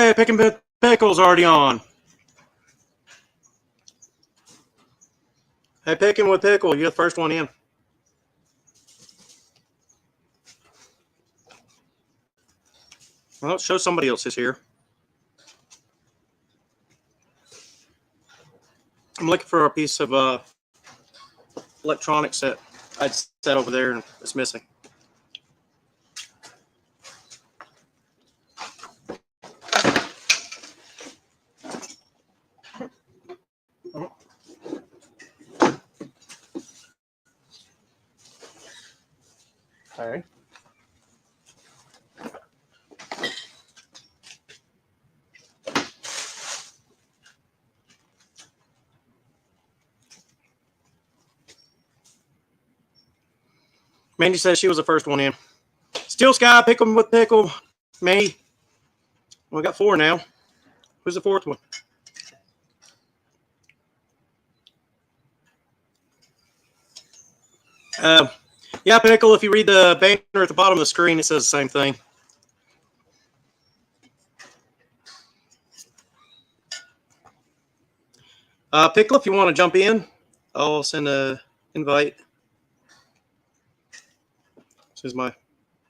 Hey, Picking Pickle's already on. Hey, Picking with Pickle, you're the first one in. Well, let's show somebody else is here. I'm looking for a piece of electronics that I'd set over there and it's missing. Okay. Mandy says she was the first one in. Steel Sky, Pick'em with Pickle, me. We got 4 now. Who's the 4th one? Yeah, Pickle, if you read the banner at the bottom of the screen, it says the same thing. Pickle, if you want to jump in, I'll send an invite. As soon as my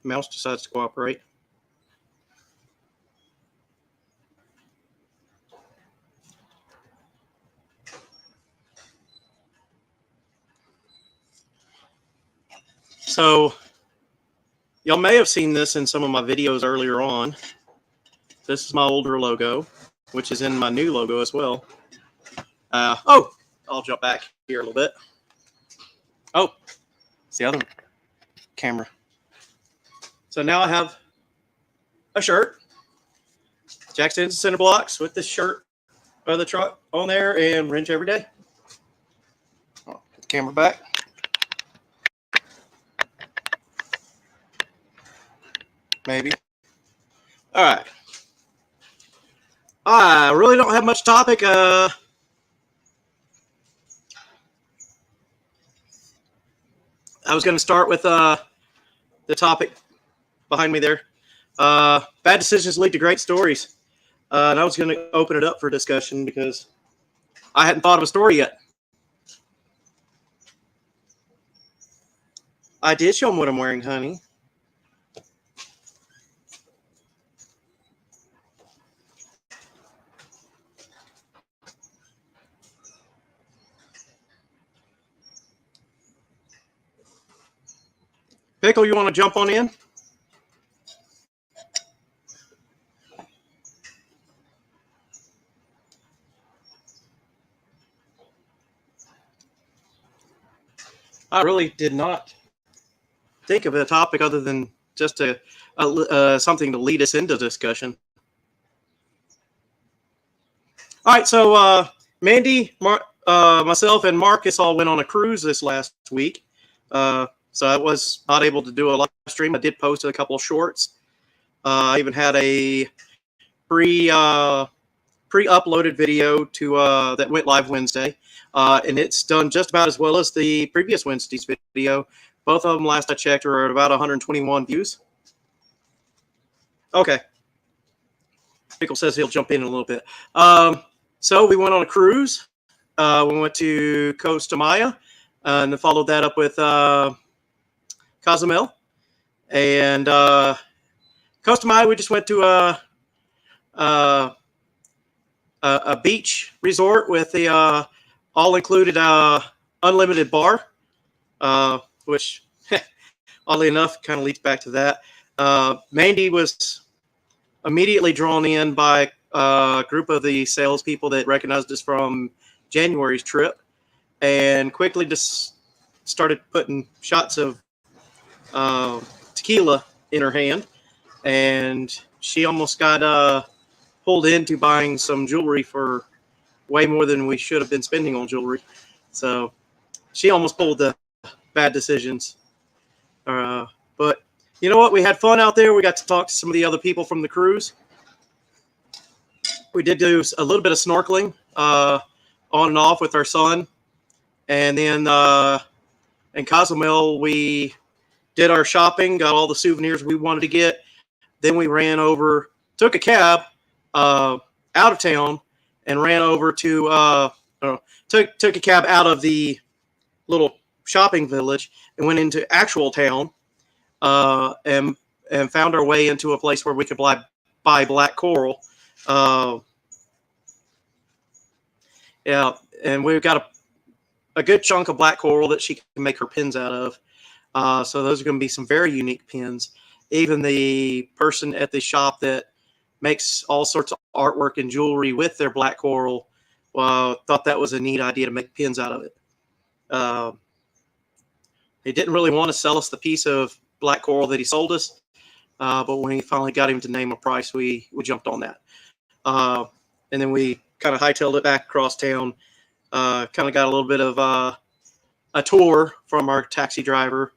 mouse decides to cooperate. So, y'all may have seen this in some of my videos earlier on. This is my older logo, which is in my new logo as well. I'll jump back here a little bit. Oh, it's the other camera. So now I have a shirt. Jack Stenson Center Blocks with this shirt of the truck on there and wrench every day. Put the camera back. Maybe. All right. I really don't have much topic. I was going to start with the topic behind me there. Bad decisions lead to great stories. And I was going to open it up for discussion because I hadn't thought of a story yet. I did show them what I'm wearing, honey. Pickle, you want to jump on in? I really did not think of a topic other than just something to lead us into discussion. All right, so Mandy, myself, and Marcus all went on a cruise this last week. So I was not able to do a live stream. I did post a couple of shorts. I even had a pre-uploaded video to that went live Wednesday, and it's done just about as well as the previous Wednesday's video. Both of them, last I checked, are at about 121 views. Okay. Pickle says he'll jump in a little bit. So we went on a cruise. We went to Costa Maya, and then followed that up with Cozumel. And Costa Maya, we just went to a beach resort with the all-included unlimited bar, which, oddly enough, kind of leads back to that. Mandy was immediately drawn in by a group of the salespeople that recognized us from January's trip and quickly just started putting shots of tequila in her hand. And she almost got pulled into buying some jewelry for way more than we should have been spending on jewelry. So she almost pulled the bad decisions. But you know what? We had fun out there. We got to talk to some of the other people from the cruise. We did do a little bit of snorkeling on and off with our son. And then in Cozumel, we did our shopping, got all the souvenirs we wanted to get. Then we ran over, took a cab out of town and ran over to took a cab out of the little shopping village and went into actual town, and found our way into a place where we could buy black coral. Yeah, and we've got a good chunk of black coral that she can make her pins out of. So those are going to be some very unique pins. Even the person at the shop that makes all sorts of artwork and jewelry with their black coral thought that was a neat idea to make pins out of it. He didn't really want to sell us the piece of black coral that he sold us, but when he finally got him to name a price, we jumped on that. And then we kind of hightailed it back across town. Kind of got a little bit of a tour from our taxi driver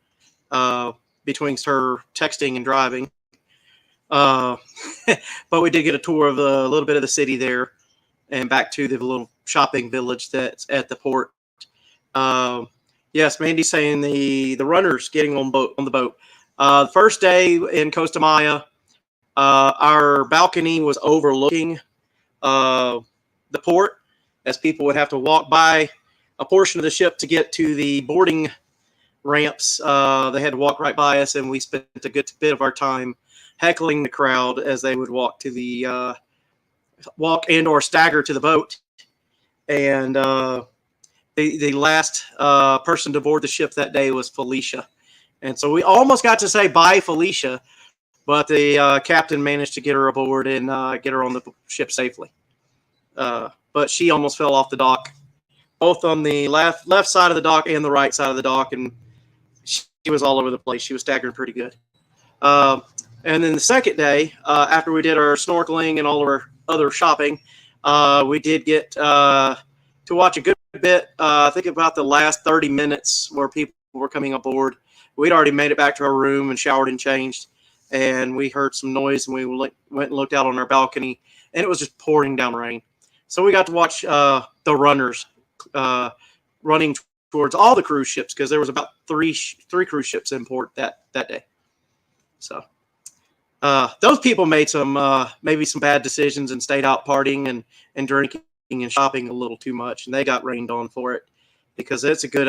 between her texting and driving. But we did get a tour of a little bit of the city there and back to the little shopping village that's at the port. Yes, Mandy's saying the runners getting on the boat. The first day in Costa Maya, our balcony was overlooking the port, as people would have to walk by a portion of the ship to get to the boarding ramps. They had to walk right by us, and we spent a good bit of our time heckling the crowd as they would walk to the walk and or stagger to the boat. And the last person to board the ship that day was Felicia. And so we almost got to say bye, Felicia, but the captain managed to get her aboard and get her on the ship safely. But she almost fell off the dock, both on the left side of the dock and the right side of the dock, and she was all over the place. She was staggering pretty good. And then the second day, after we did our snorkeling and all of our other shopping, we did get to watch a good bit. I think about the last 30 minutes where people were coming aboard. We'd already made it back to our room and showered and changed, and we heard some noise, and we went and looked out on our balcony, and it was just pouring down rain. So we got to watch the runners running towards all the cruise ships, because there was about three cruise ships in port that day. So those people made maybe some bad decisions and stayed out partying and drinking and shopping a little too much, and they got rained on for it, because it's a good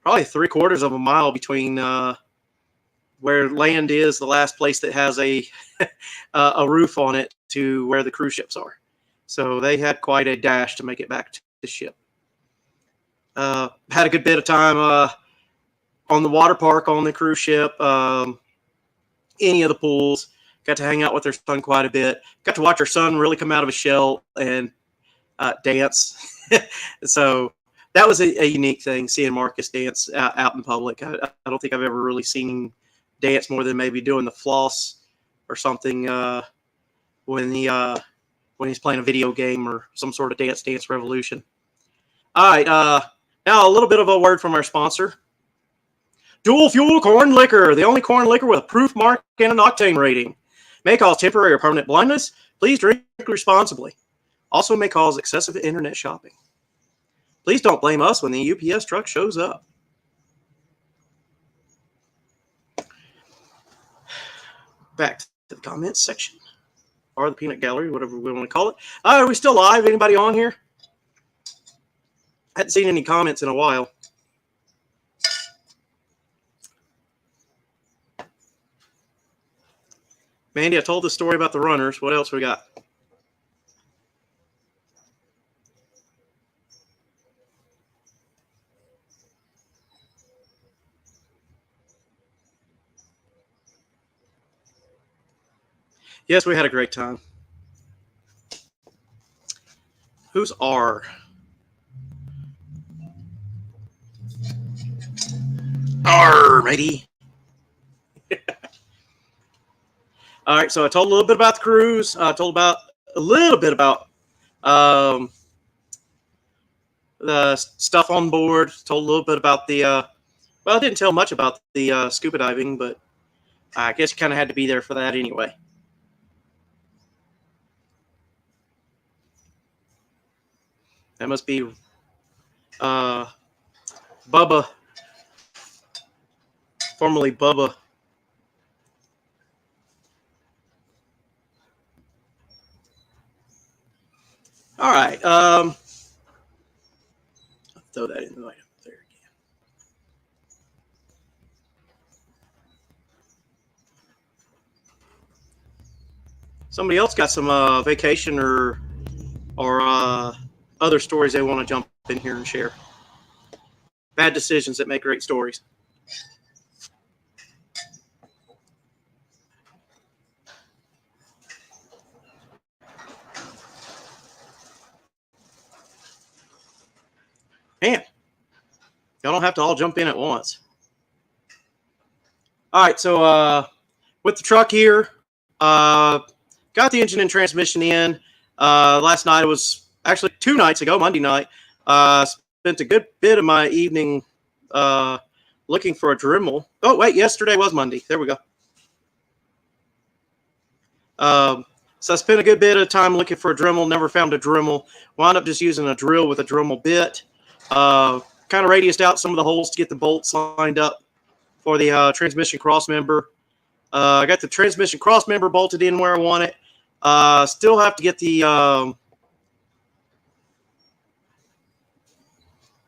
probably 3/4 of a mile between where land is, the last place that has a roof on it, to where the cruise ships are. So they had quite a dash to make it back to the ship. Had a good bit of time on the water park on the cruise ship, any of the pools. Got to hang out with her son quite a bit. Got to watch her son really come out of his shell and dance. So that was a unique thing, seeing Marcus dance out in public. I don't think I've ever really seen him dance more than maybe doing the floss or something when he's playing a video game or some sort of Dance Revolution. All right, now a little bit of a word from our sponsor. Dual Fuel Corn Liquor, the only corn liquor with a proof mark and an octane rating. May cause temporary or permanent blindness. Please drink responsibly. Also may cause excessive internet shopping. Please don't blame us when the UPS truck shows up. Back to the comments section, or the peanut gallery, whatever we want to call it. Are we still live? Anybody on here? I hadn't seen any comments in a while. Mandy, I told the story about the runners. What else we got? Yes, we had a great time. Who's R? R, matey. All right, so I told a little bit about the cruise. I told a little bit about the stuff on board. Told a little bit about the well, I didn't tell much about the scuba diving, but I guess you kind of had to be there for that anyway. That must be Bubba, formerly Bubba. All right. I'll throw that in right up there again. Somebody else got some vacation or other stories they want to jump in here and share. Bad decisions that make great stories. Man, y'all don't have to all jump in at once. All right, so with the truck here, got the engine and transmission in. Last night, it was actually 2 nights ago, Monday night. Spent a good bit of my evening looking for a Dremel. Oh, wait, yesterday was Monday. There we go. So I spent a good bit of time looking for a Dremel, never found a Dremel. Wound up just using a drill with a Dremel bit. Kind of radiused out some of the holes to get the bolts lined up for the transmission cross member. I got the transmission cross member bolted in where I want it. Still have to get the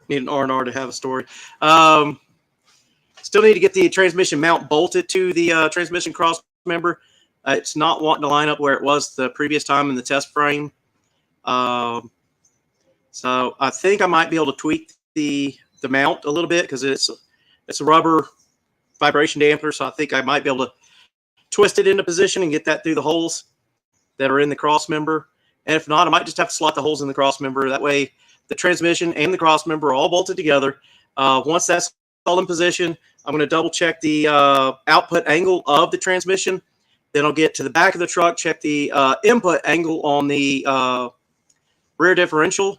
need an R&R to have a story. Still need to get the transmission mount bolted to the transmission cross member. It's not wanting to line up where it was the previous time in the test frame. So I think I might be able to tweak the mount a little bit because it's a rubber vibration dampener. So I think I might be able to twist it into position and get that through the holes that are in the cross member. And if not, I might just have to slot the holes in the cross member. That way the transmission and the cross member are all bolted together. Once that's all in position, I'm going to double check the output angle of the transmission. Then I'll get to the back of the truck, check the input angle on the rear differential.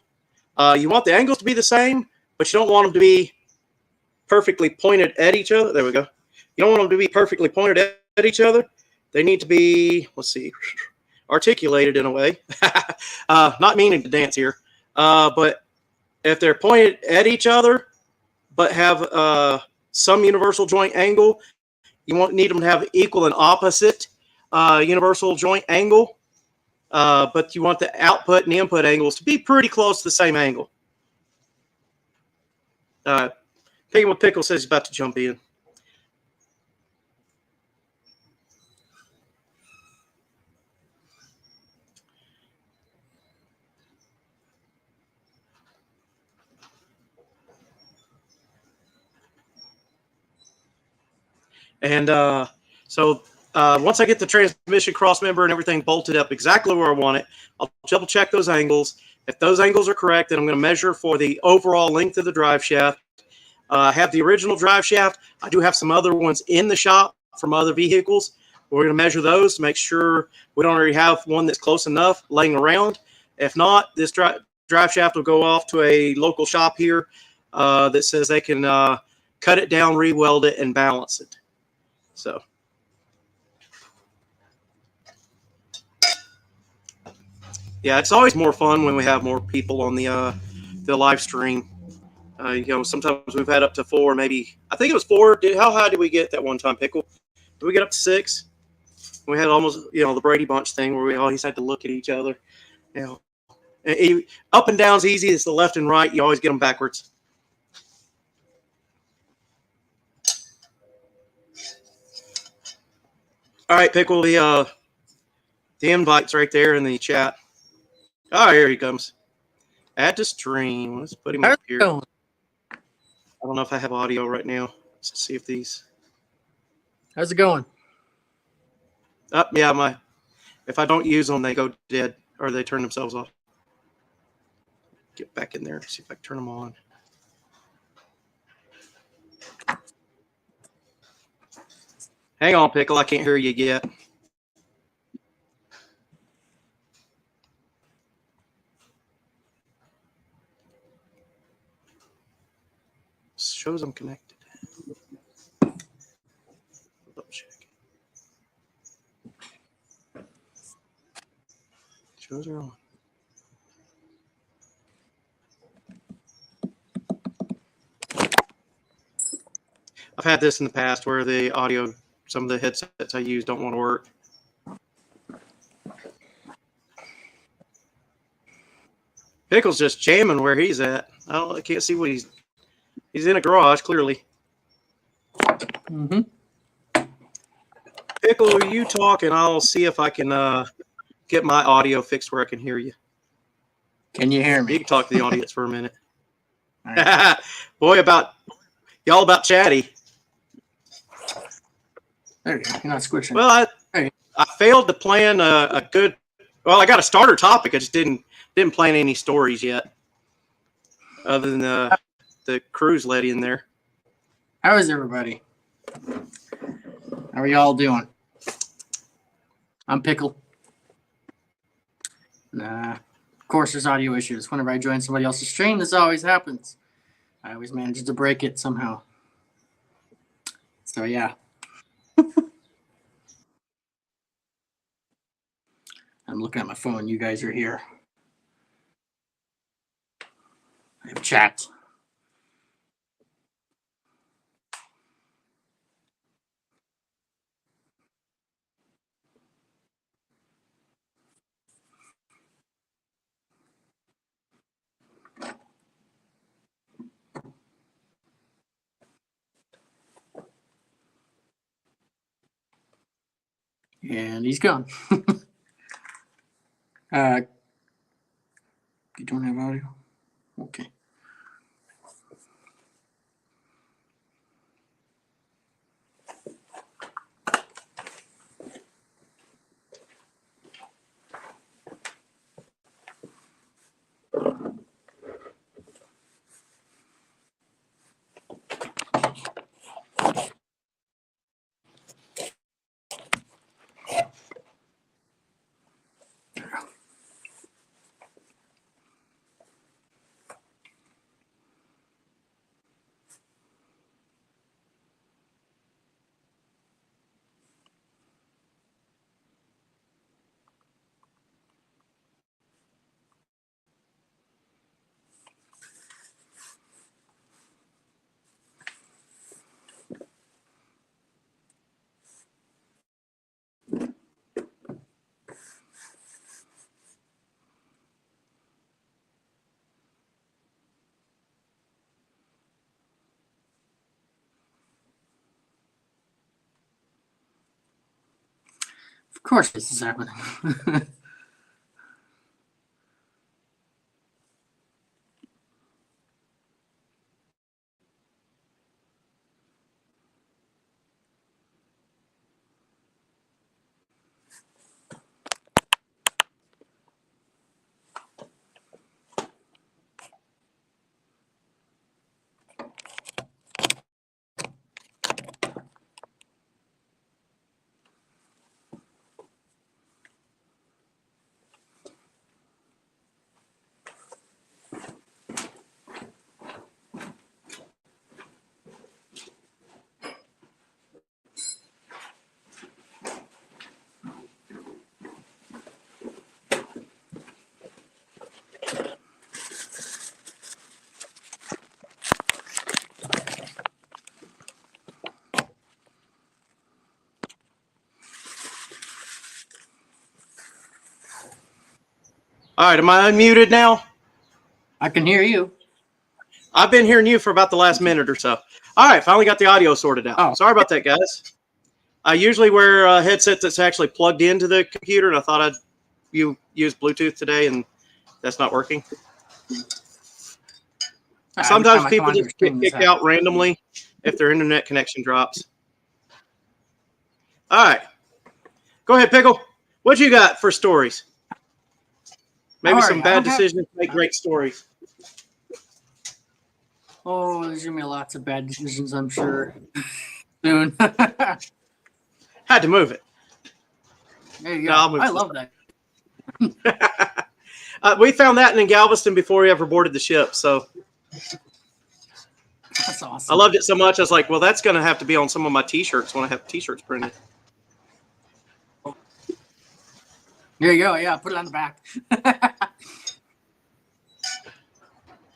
You want the angles to be the same, but you don't want them to be perfectly pointed at each other. There we go. You don't want them to be perfectly pointed at each other. They need to be, let's see, articulated in a way. Not meaning to dance here. But if they're pointed at each other, but have some universal joint angle, you need them to have equal and opposite universal joint angle. But you want the output and the input angles to be pretty close to the same angle. Picking with Pickle says he's about to jump in. And so once I get the transmission cross member and everything bolted up exactly where I want it, I'll double check those angles. If those angles are correct, then I'm going to measure for the overall length of the drive shaft. I have the original drive shaft. I do have some other ones in the shop from other vehicles. We're going to measure those to make sure we don't already have one that's close enough laying around. If not, this drive shaft will go off to a local shop here that says they can cut it down, re-weld it, and balance it. So, yeah, it's always more fun when we have more people on the live stream. Sometimes we've had up to 4, maybe. I think it was 4. How high did we get that one time, Pickle? Did we get up to 6? We had almost, the Brady Bunch thing where we always had to look at each other. Up and down's easy. It's the left and right. You always get them backwards. All right, Pickle, the invite's right there in the chat. Oh, here he comes. Add to stream. Let's put him up here. I don't know if I have audio right now. Let's see if these. How's it going? Yeah, if I don't use them, they go dead or they turn themselves off. Get back in there. See if I can turn them on. Hang on, Pickle. I can't hear you yet. Shows I'm connected. Double check. Shows are on. I've had this in the past where the audio, some of the headsets I use don't want to work. Pickle's just jamming where he's at. I can't see what he's in a garage, clearly. Mm-hmm. Pickle, you talk, and I'll see if I can get my audio fixed where I can hear you. Can you hear You me? can talk to the audience for a minute. All right. Boy, y'all about chatty. There you go. You're not squishing. Well, Hey. I failed to plan a good. Well, I got a starter topic. I just didn't plan any stories yet, other than the cruise lady in there. How is everybody? How are y'all doing? I'm Pickle. Of course, there's audio issues. Whenever I join somebody else's stream, this always happens. I always manage to break it somehow. So, yeah. I'm looking at my phone. You guys are here. I have chat. And he's gone. You don't have audio? Okay. Of course this is happening. All right, am I unmuted now? I can hear you. I've been hearing you for about the last minute or so. All right, finally got the audio sorted out. Oh. Sorry about that, guys. I usually wear a headset that's actually plugged into the computer, and I thought I'd use Bluetooth today, and that's not working. Sometimes people just get kicked out randomly if their internet connection drops. All right. Go ahead, Pickle. What you got for stories? Maybe some bad decisions make great stories. Oh, there's going to be lots of bad decisions, I'm sure. Soon. Had to move it. There you go. No, I love that. We found that in Galveston before we ever boarded the ship, so That's awesome. I loved it so much. I was like, well, that's going to have to be on some of my T-shirts when I have T-shirts printed. Here you go. Yeah, put it on the back.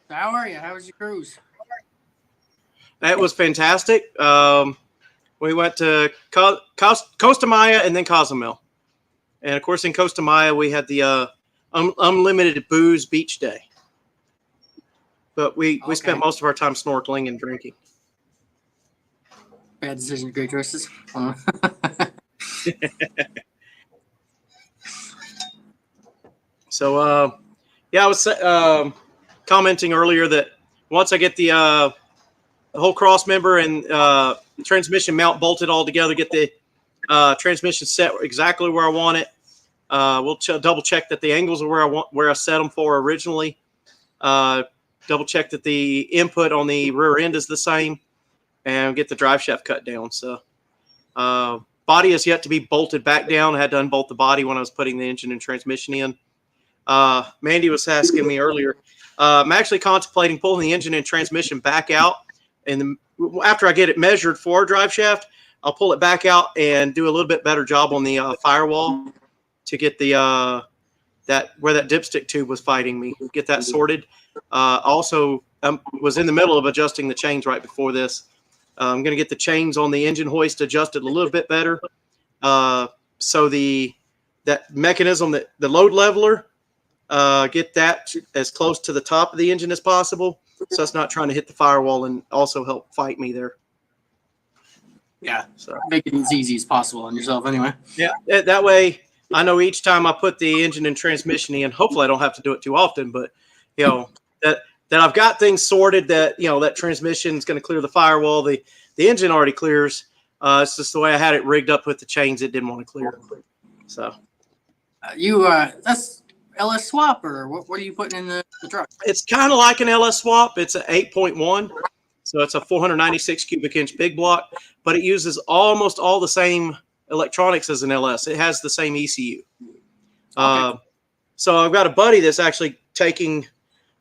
How are you? How was your cruise? That was fantastic. We went to Costa Maya and then Cozumel. And, of course, in Costa Maya, we had the unlimited booze beach day. but we Okay. spent most of our time snorkeling and drinking. Bad decisions, great choices. So, yeah, I was commenting earlier that once I get the whole cross member and transmission mount bolted all together, get the transmission set exactly where I want it. We'll double check that the angles are where I set them for originally. Double check that the input on the rear end is the same, and get the drive shaft cut down. So, body is yet to be bolted back down. I had to unbolt the body when I was putting the engine and transmission in. Mandy was asking me earlier. I'm actually contemplating pulling the engine and transmission back out, and after I get it measured for a drive shaft, I'll pull it back out and do a little bit better job on the firewall to get the that where that dipstick tube was fighting me. Get that sorted. Also, was in the middle of adjusting the chains right before this. I'm going to get the chains on the engine hoist adjusted a little bit better, so that mechanism, that the load leveler, get that as close to the top of the engine as possible, so it's not trying to hit the firewall and also help fight me there. Yeah, so make it as easy as possible on yourself anyway. Yeah, that way I know each time I put the engine and transmission in, hopefully I don't have to do it too often, but that I've got things sorted, that that transmission is going to clear the firewall. The engine already clears. It's just the way I had it rigged up with the chains, it didn't want to clear. So that's LS swap, or what are you putting in the truck? It's kind of like an LS swap. It's an 8.1. So it's a 496 cubic inch big block, but it uses almost all the same electronics as an LS. It has the same ECU. Okay. So I've got a buddy that's actually taking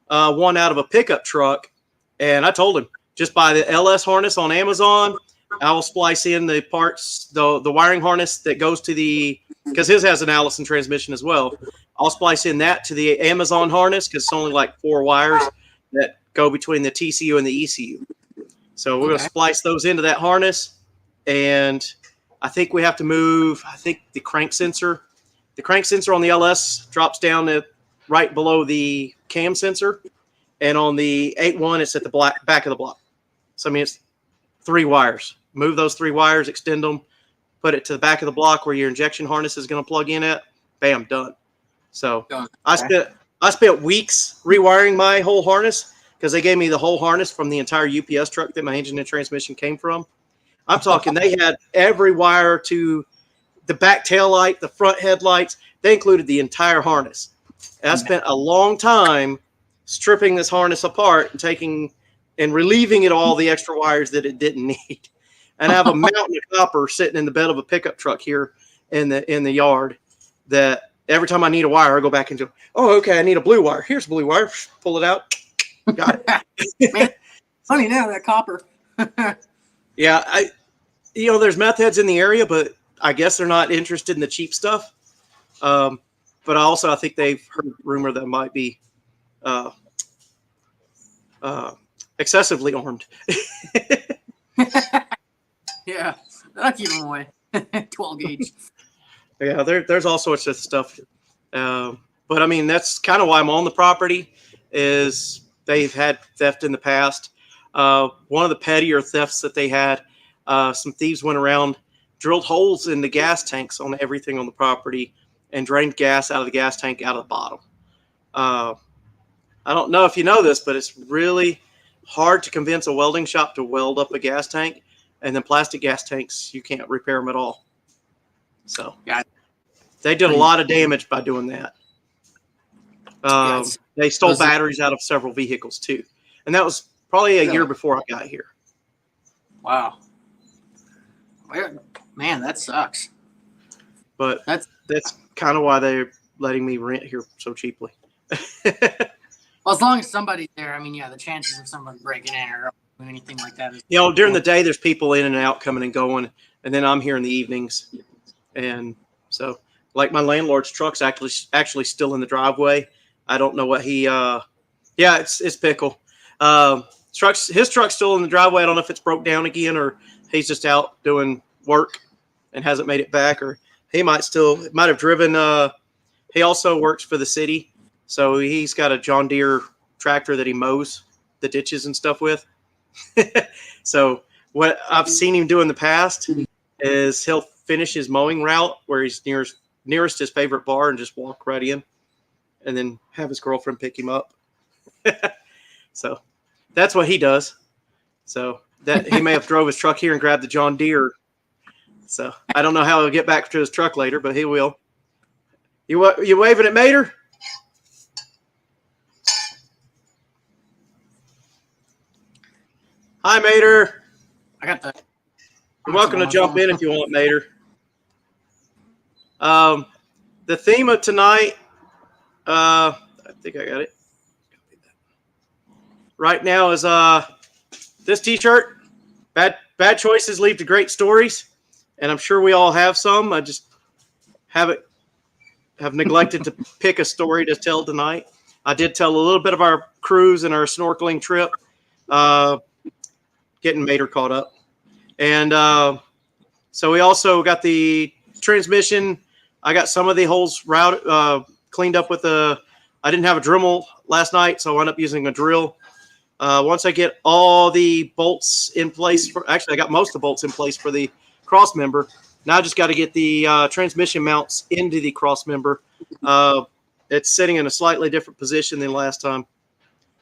one out of a pickup truck, and I told him, just buy the LS harness on Amazon. I will splice in the parts, the wiring harness that goes to because his has an Allison transmission as well. I'll splice in that to the Amazon harness, because it's only like 4 wires that go between the TCU and the ECU. So we're going to splice those into that harness, and I think we have to move, the crank sensor. The crank sensor on the LS drops down to right below the cam sensor, and on the 8.1, it's at the back of the block. So, I mean, it's 3 wires. Move those 3 wires, extend them, put it to the back of the block where your injection harness is going to plug in at. Bam, done. So I spent weeks rewiring my whole harness, because they gave me the whole harness from the entire UPS truck that my engine and transmission came from. I'm talking, they had every wire to the back tail light, the front headlights. They included the entire harness. And I spent a long time stripping this harness apart and relieving it of all the extra wires that it didn't need. And I have a mountain of copper sitting in the bed of a pickup truck here in the yard, that every time I need a wire, I go back into, I need a blue wire. Here's a blue wire. Pull it out. Got it. Man, funny now, that copper. Yeah, there's meth heads in the area, but I guess they're not interested in the cheap stuff. But I think they've heard rumor that might be excessively armed. Yeah, I'll keep them away. 12 gauge. Yeah, there's all sorts of stuff. But I mean, that's kind of why I'm on the property, is they've had theft in the past. One of the pettier thefts that they had, some thieves went around, drilled holes in the gas tanks on everything on the property, and drained gas out of the gas tank out of the bottom. I don't know if you know this, but it's really hard to convince a welding shop to weld up a gas tank, and then plastic gas tanks, you can't repair them at all. So they did a lot of damage by doing that. They stole batteries out of several vehicles too. And that was probably a year before I got here. Wow. Man, that sucks. But that's kind of why they're letting me rent here so cheaply. Well, as long as somebody's there, I mean, yeah, the chances of someone breaking in or anything like that. During the day, there's people in and out, coming and going, and then I'm here in the evenings. And so, like, my landlord's truck's actually still in the driveway. I don't know what it's Pickle. His truck's still in the driveway. I don't know if it's broke down again, or he's just out doing work and hasn't made it back, or he might have driven. He also works for the city, so he's got a John Deere tractor that he mows the ditches and stuff with. So what I've seen him do in the past is he'll finish his mowing route where he's nearest his favorite bar and just walk right in, and then have his girlfriend pick him up. So that's what he does. So that he may have drove his truck here and grabbed the John Deere. So I don't know how he'll get back to his truck later, but he will. You waving at Mater? Hi, Mater. I got the. You're welcome to jump in if you want, Mater. The theme of tonight, I think I got it. Right now is this T-shirt. Bad choices lead to great stories, and I'm sure we all have some. I just have neglected to pick a story to tell tonight. I did tell a little bit of our cruise and our snorkeling trip, getting Mater caught up, and so we also got the transmission. I got some of the holes cleaned up with I didn't have a Dremel last night, so I wound up using a drill. Once I get all the bolts in place, actually I got most of the bolts in place for the cross member. Now I just got to get the transmission mounts into the cross member. It's sitting in a slightly different position than last time.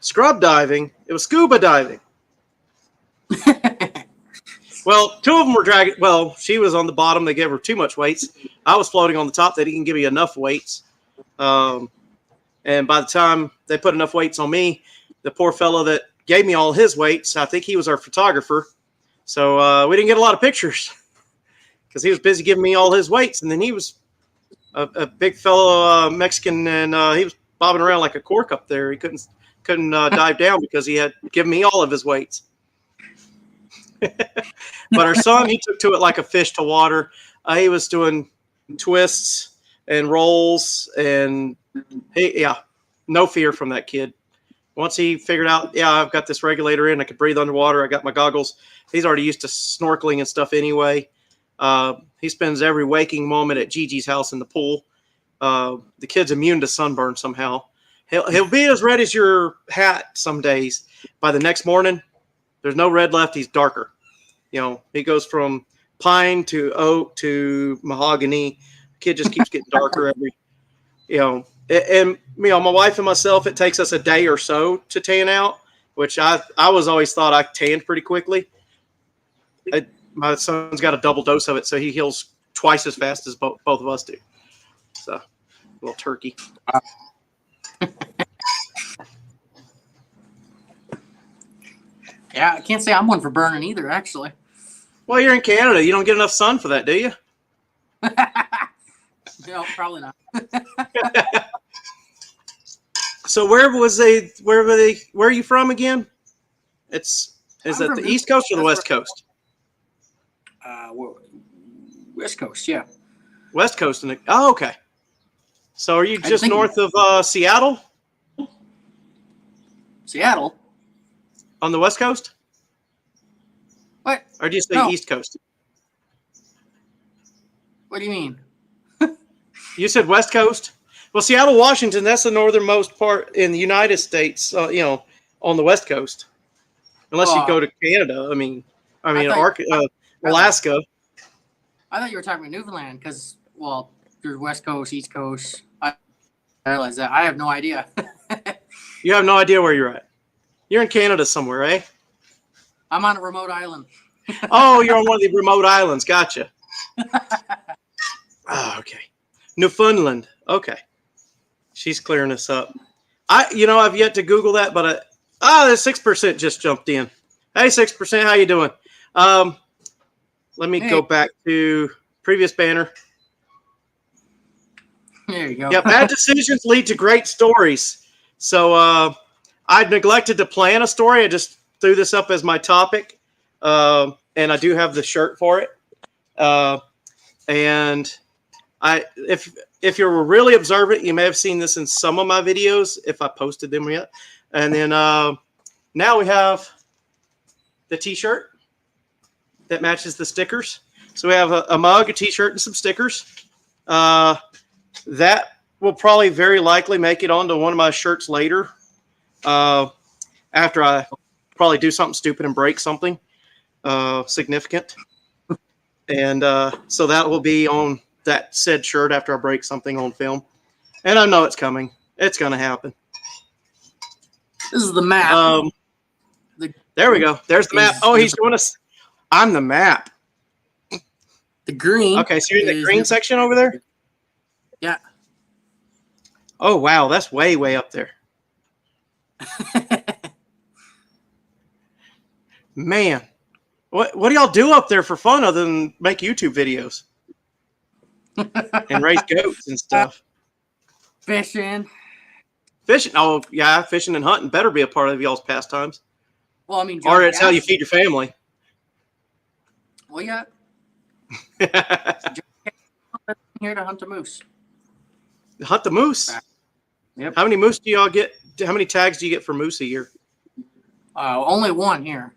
Scrub diving. It was scuba diving. Well, two of them were dragging. Well, she was on the bottom. They gave her too much weights. I was floating on the top. They didn't give me enough weights. And by the time they put enough weights on me, the poor fellow that gave me all his weights, I think he was our photographer. So we didn't get a lot of pictures because he was busy giving me all his weights. And then he was a big fellow Mexican, and he was bobbing around like a cork up there. He couldn't dive down because he had given me all of his weights. But our son, he took to it like a fish to water. He was doing twists and rolls, and no fear from that kid. Once he figured out, I've got this regulator in, I could breathe underwater, I got my goggles. He's already used to snorkeling and stuff anyway. He spends every waking moment at Gigi's house in the pool. The kid's immune to sunburn somehow. He'll be as red as your hat some days. By the next morning, there's no red left. He's darker. He goes from pine to oak to mahogany. The kid just keeps getting darker and my wife and myself, it takes us a day or so to tan out, which I was always thought I tanned pretty quickly. My son's got a double dose of it, so he heals twice as fast as both of us do. So, little turkey. Yeah, I can't say I'm one for burning either, actually. Well, you're in Canada. You don't get enough sun for that, do you? No, probably not. So where are you from again? Is it the East Coast or the West Coast? West Coast, yeah. West Coast. Oh, okay. So are you just north of Seattle? Seattle? On the West Coast? What? Or do you say East Coast? What do you mean? You said West Coast? Well, Seattle, Washington, that's the northernmost part in the United States, on the West Coast. Unless you go to Canada. Alaska. I thought you were talking about Newfoundland because, there's West Coast, East Coast. I realize that. I have no idea. You have no idea where you're at. You're in Canada somewhere, eh? I'm on a remote island. Oh, you're on one of the remote islands. Gotcha. Oh, okay. Newfoundland. Okay. She's clearing us up. I've yet to Google that, but the 6% just jumped in. Hey, 6%, how you doing? Let me go back to previous banner. There you go. Yeah, bad decisions lead to great stories. So I'd neglected to plan a story. I just threw this up as my topic, and I do have the shirt for it. And if you were really observant, you may have seen this in some of my videos if I posted them yet. And then now we have the T-shirt that matches the stickers. So we have a mug, a T-shirt, and some stickers. That will probably very likely make it onto one of my shirts later. after I probably do something stupid and break something significant. And so that will be on that said shirt after I break something on film. And I know it's coming. It's going to happen. This is the map. There we go. There's the map. Oh, he's doing us. I'm the map. The green. Okay, so you're in the green section over there? Yeah. Oh, wow. That's way, way up there. Man. What do y'all do up there for fun other than make YouTube videos? And raise goats and stuff? Fishing. Fishing. Oh, yeah. Fishing and hunting better be a part of y'all's pastimes. Well, I mean, or it's how you feed your family. Well, yeah. Here to hunt the moose. Hunt the moose? Yep. How many moose do y'all get? How many tags do you get for moose a year? Only one here.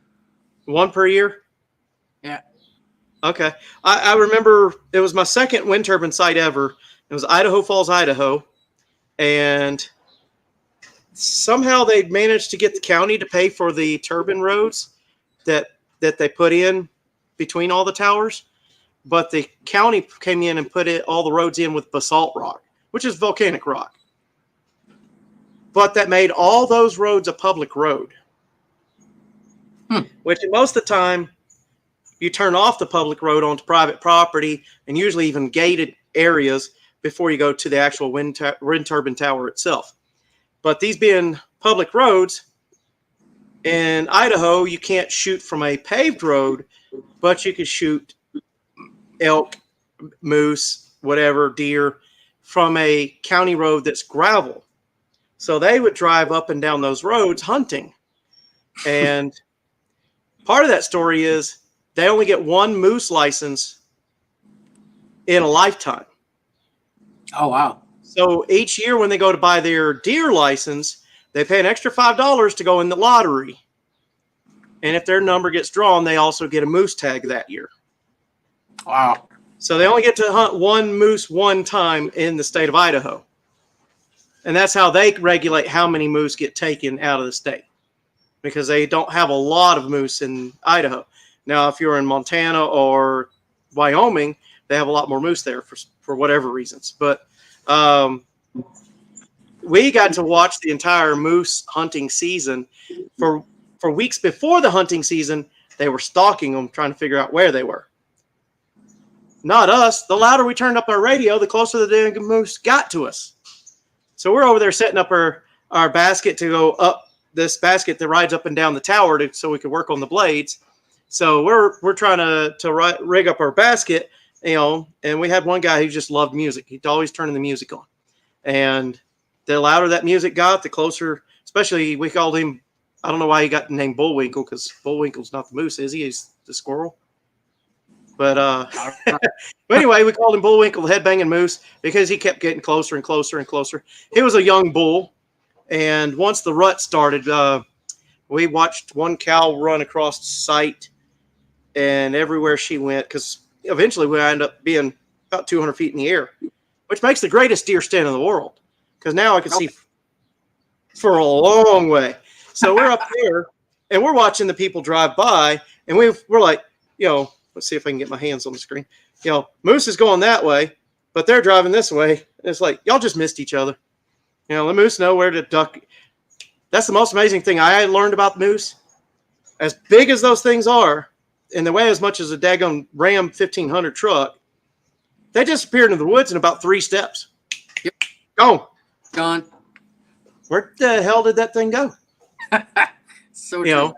One per year? Yeah. Okay. I remember it was my second wind turbine site ever. It was Idaho Falls, Idaho. And somehow they managed to get the county to pay for the turbine roads that they put in between all the towers. But the county came in and put all the roads in with basalt rock, which is volcanic rock. But that made all those roads a public road. Which most of the time, you turn off the public road onto private property and usually even gated areas before you go to the actual wind turbine tower itself. But these being public roads, in Idaho, you can't shoot from a paved road, but you can shoot elk, moose, whatever, deer, from a county road that's gravel. So they would drive up and down those roads hunting. And part of that story is they only get one moose license in a lifetime. Oh, wow. So each year when they go to buy their deer license, they pay an extra $5 to go in the lottery. And if their number gets drawn, they also get a moose tag that year. Wow. So they only get to hunt one moose one time in the state of Idaho. And that's how they regulate how many moose get taken out of the state. Because they don't have a lot of moose in Idaho. Now, if you're in Montana or Wyoming, they have a lot more moose there for whatever reasons. But we got to watch the entire moose hunting season. For weeks before the hunting season, they were stalking them, trying to figure out where they were. Not us. The louder we turned up our radio, the closer the dang moose got to us. So we're over there setting up our basket to go up this basket that rides up and down the tower so we could work on the blades. So we're trying to rig up our basket, and we had one guy who just loved music. He'd always turning the music on. And the louder that music got, the closer, especially we called him, I don't know why he got the name Bullwinkle, because Bullwinkle's not the moose, is he? He's the squirrel. But but anyway, we called him Bullwinkle, the headbanging moose, because he kept getting closer and closer and closer. He was a young bull. And once the rut started, we watched one cow run across the site, and everywhere she went, because eventually we ended up being about 200 feet in the air, which makes the greatest deer stand in the world, because now I can see for a long way. So we're up there, and we're watching the people drive by, and we're like, let's see if I can get my hands on the screen. Moose is going that way, but they're driving this way. And it's like, y'all just missed each other. The moose know where to duck. That's the most amazing thing I learned about moose. As big as those things are, and they weigh as much as a daggone Ram 1500 truck, they disappeared into the woods in about 3 steps. Yep. Gone. Where the hell did that thing go? So true.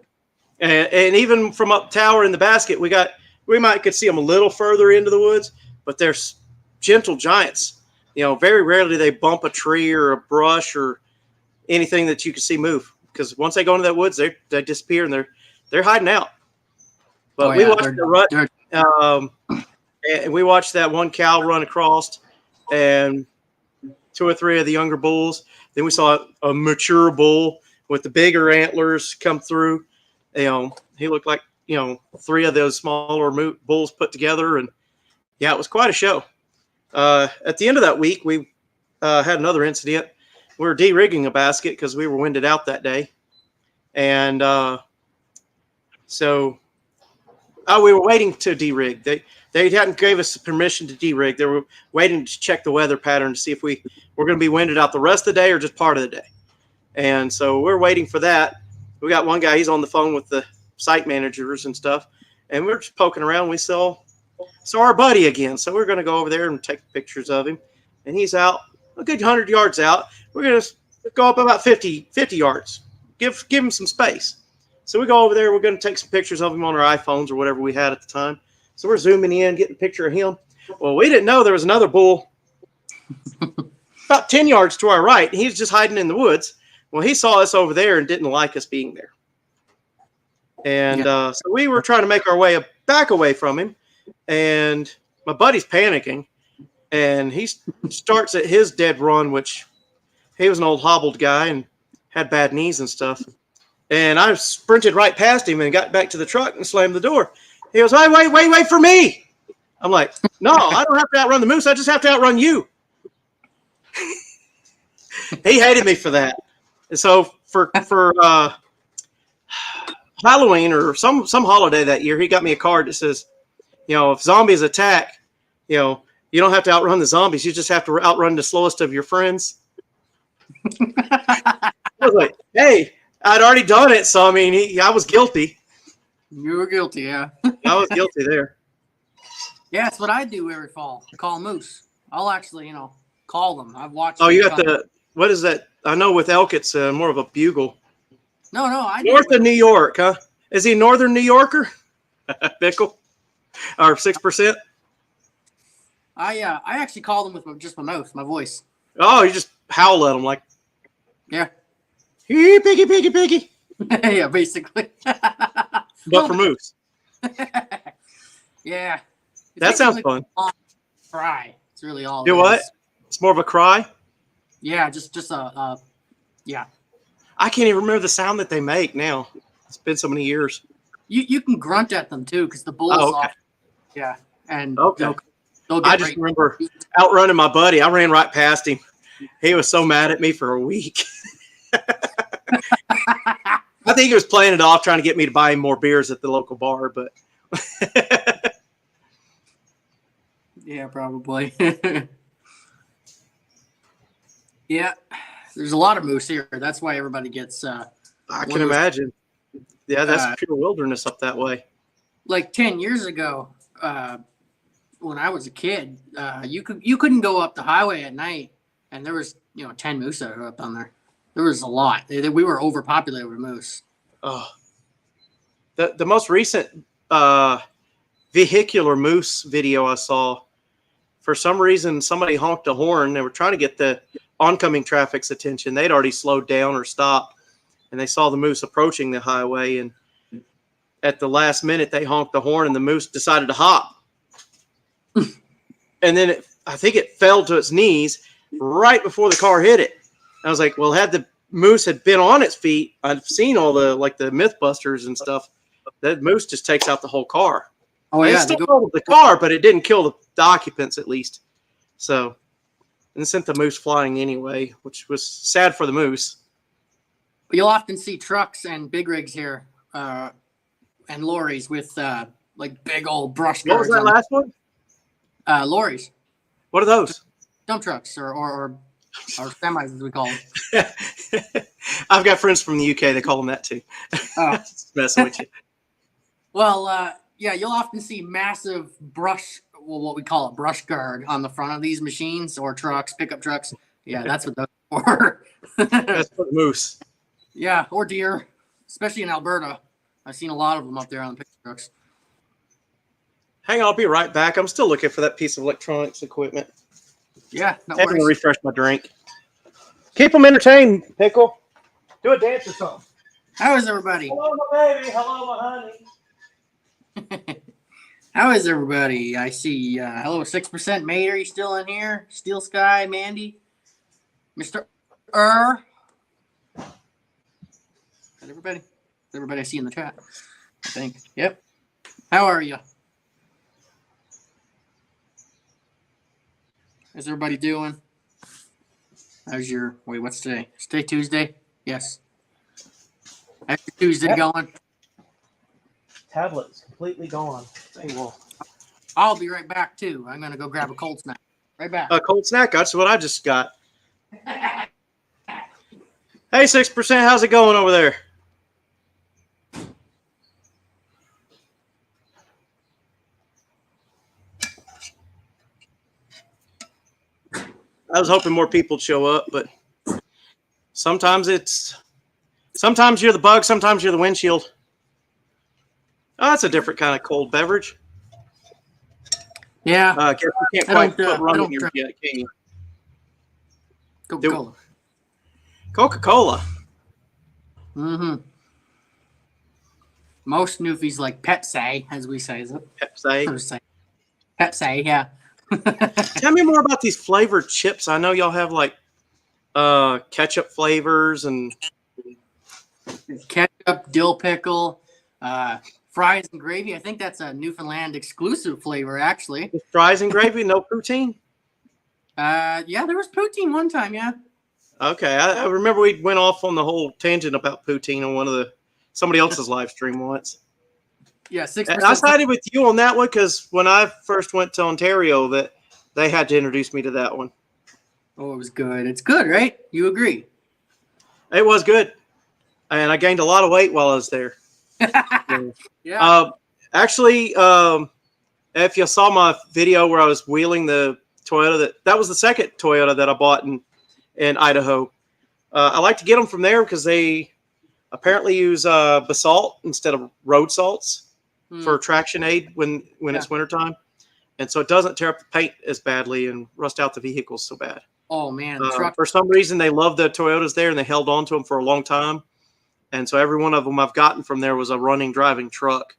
And even from up tower in the basket, we could see them a little further into the woods, but they're gentle giants. Very rarely they bump a tree or a brush or anything that you can see move. Because once they go into that woods, they disappear and they're hiding out. But we watched the rut, and we watched that one cow run across, and 2 or 3 of the younger bulls. Then we saw a mature bull with the bigger antlers come through. He looked like 3 of those smaller bulls put together, and yeah, it was quite a show. At the end of that week, we had another incident. We were de-rigging a basket because we were winded out that day. And so we were waiting to de-rig. They hadn't gave us permission to de-rig. They were waiting to check the weather pattern to see if we were going to be winded out the rest of the day or just part of the day. And so we're waiting for that. We got one guy, he's on the phone with the site managers and stuff. And we're just poking around. We saw our buddy again. So we're going to go over there and take pictures of him. And he's out a good 100 yards out. We're going to go up about 50 yards. Give him some space. So we go over there. We're going to take some pictures of him on our iPhones or whatever we had at the time. So we're zooming in, getting a picture of him. Well, we didn't know there was another bull about 10 yards to our right. He's just hiding in the woods. Well, he saw us over there and didn't like us being there. And so we were trying to make our way back away from him. And my buddy's panicking. And he starts at his dead run, which he was an old hobbled guy and had bad knees and stuff. And I sprinted right past him and got back to the truck and slammed the door. He goes, wait for me. I'm like, no, I don't have to outrun the moose. I just have to outrun you. He hated me for that. And so for Halloween or some holiday that year, he got me a card that says, if zombies attack, you don't have to outrun the zombies. You just have to outrun the slowest of your friends. I was like, hey, I'd already done it. So, I mean, I was guilty. You were guilty, yeah. I was guilty there. Yeah, that's what I do every fall. Call a moose. I'll actually, call them. I've watched. Oh, you got what is that? I know with elk, it's more of a bugle. No, I North of New York, huh? Is he Northern New Yorker? Bickle? Or 6%? I actually call them with just my mouth, my voice. Oh, you just howl at them like. Yeah. Hey, piggy. Yeah, basically. But for moose. Yeah. That sounds fun. Cry. It's really all. Do what? It's more of a cry? Yeah, just yeah. I can't even remember the sound that they make now. It's been so many years. You can grunt at them too, because the bulls off. Yeah. And okay. They'll I just remember outrunning my buddy. I ran right past him. He was so mad at me for a week. I think he was playing it off, trying to get me to buy him more beers at the local bar, but yeah, probably. Yeah, there's a lot of moose here. That's why everybody gets. I can imagine. Yeah, that's pure wilderness up that way. Like 10 years ago, when I was a kid, you couldn't go up the highway at night, and there was 10 moose that were up on there. There was a lot. We were overpopulated with moose. Oh, the most recent vehicular moose video I saw. For some reason, somebody honked a horn. They were trying to get the oncoming traffic's attention. They'd already slowed down or stopped, and they saw the moose approaching the highway. And at the last minute, they honked the horn, and the moose decided to hop. And then I think it fell to its knees right before the car hit it. I was like, well, had the moose had been on its feet, I've seen all the Mythbusters and stuff. That moose just takes out the whole car. Oh yeah, it still killed the car, but it didn't kill the occupants at least. So, and sent the moose flying anyway, which was sad for the moose. You'll often see trucks and big rigs here, and lorries with like big old brush guards. What was that last one? Lorries. What are those? Dump trucks or semis, as we call them. I've got friends from the UK. They call them that too. Oh. Just messing with you. Well, yeah, you'll often see massive what we call a brush guard on the front of these machines or trucks, pickup trucks. Yeah, that's what those are for. That's for the moose. Yeah, or deer, especially in Alberta. I've seen a lot of them up there on the pickup trucks. Hang on, I'll be right back. I'm still looking for that piece of electronics equipment. Yeah, no I'm going to worries. refresh my drink. Keep them entertained, Pickle. Do a dance or something. How is everybody? Hello, my baby. Hello, my honey. How is everybody? I see. Hello, 6% mate. Are you still in here? Steel Sky, Mandy, Mr. Is everybody? Everybody I see in the chat, I think. Yep. How are you? How's everybody doing? How's your what's today? It's today Tuesday? Yes. How's your Tuesday going? Tablet is completely gone. Hey, well, I'll be right back too. I'm gonna go grab a cold snack. Right back. a cold snack. That's what I just got. Hey, 6%. How's it going over there? I was hoping more people would show up, but sometimes you're the bug, sometimes you're the windshield. Oh, that's a different kind of cold beverage. Yeah. Guess you can't quite put rum in here yet, can you? Coca-Cola. Coca-Cola. Mm-hmm. Most Newfies like Pepsi, as we say. Is it? Pepsi. Pepsi, yeah. Tell me more about these flavored chips. I know y'all have like ketchup flavors and Ketchup, dill pickle, fries and gravy. I think that's a Newfoundland exclusive flavor, actually. fries and gravy, no poutine. Yeah, there was poutine one time, yeah. Okay, I remember we went off on the whole tangent about poutine on somebody else's live stream once. Yeah, 6%. And I sided with you on that one because when I first went to Ontario, that they had to introduce me to that one. Oh, it was good. It's good, right? You agree? It was good, and I gained a lot of weight while I was there. Yeah. Actually, if you saw my video where I was wheeling the Toyota, that was the second Toyota that I bought in Idaho. I like to get them from there because they apparently use basalt instead of road salts for traction aid when it's wintertime. And so it doesn't tear up the paint as badly and rust out the vehicles so bad. Oh, man. For some reason, they love the Toyotas there, and they held on to them for a long time. And so every one of them I've gotten from there was a running, driving truck.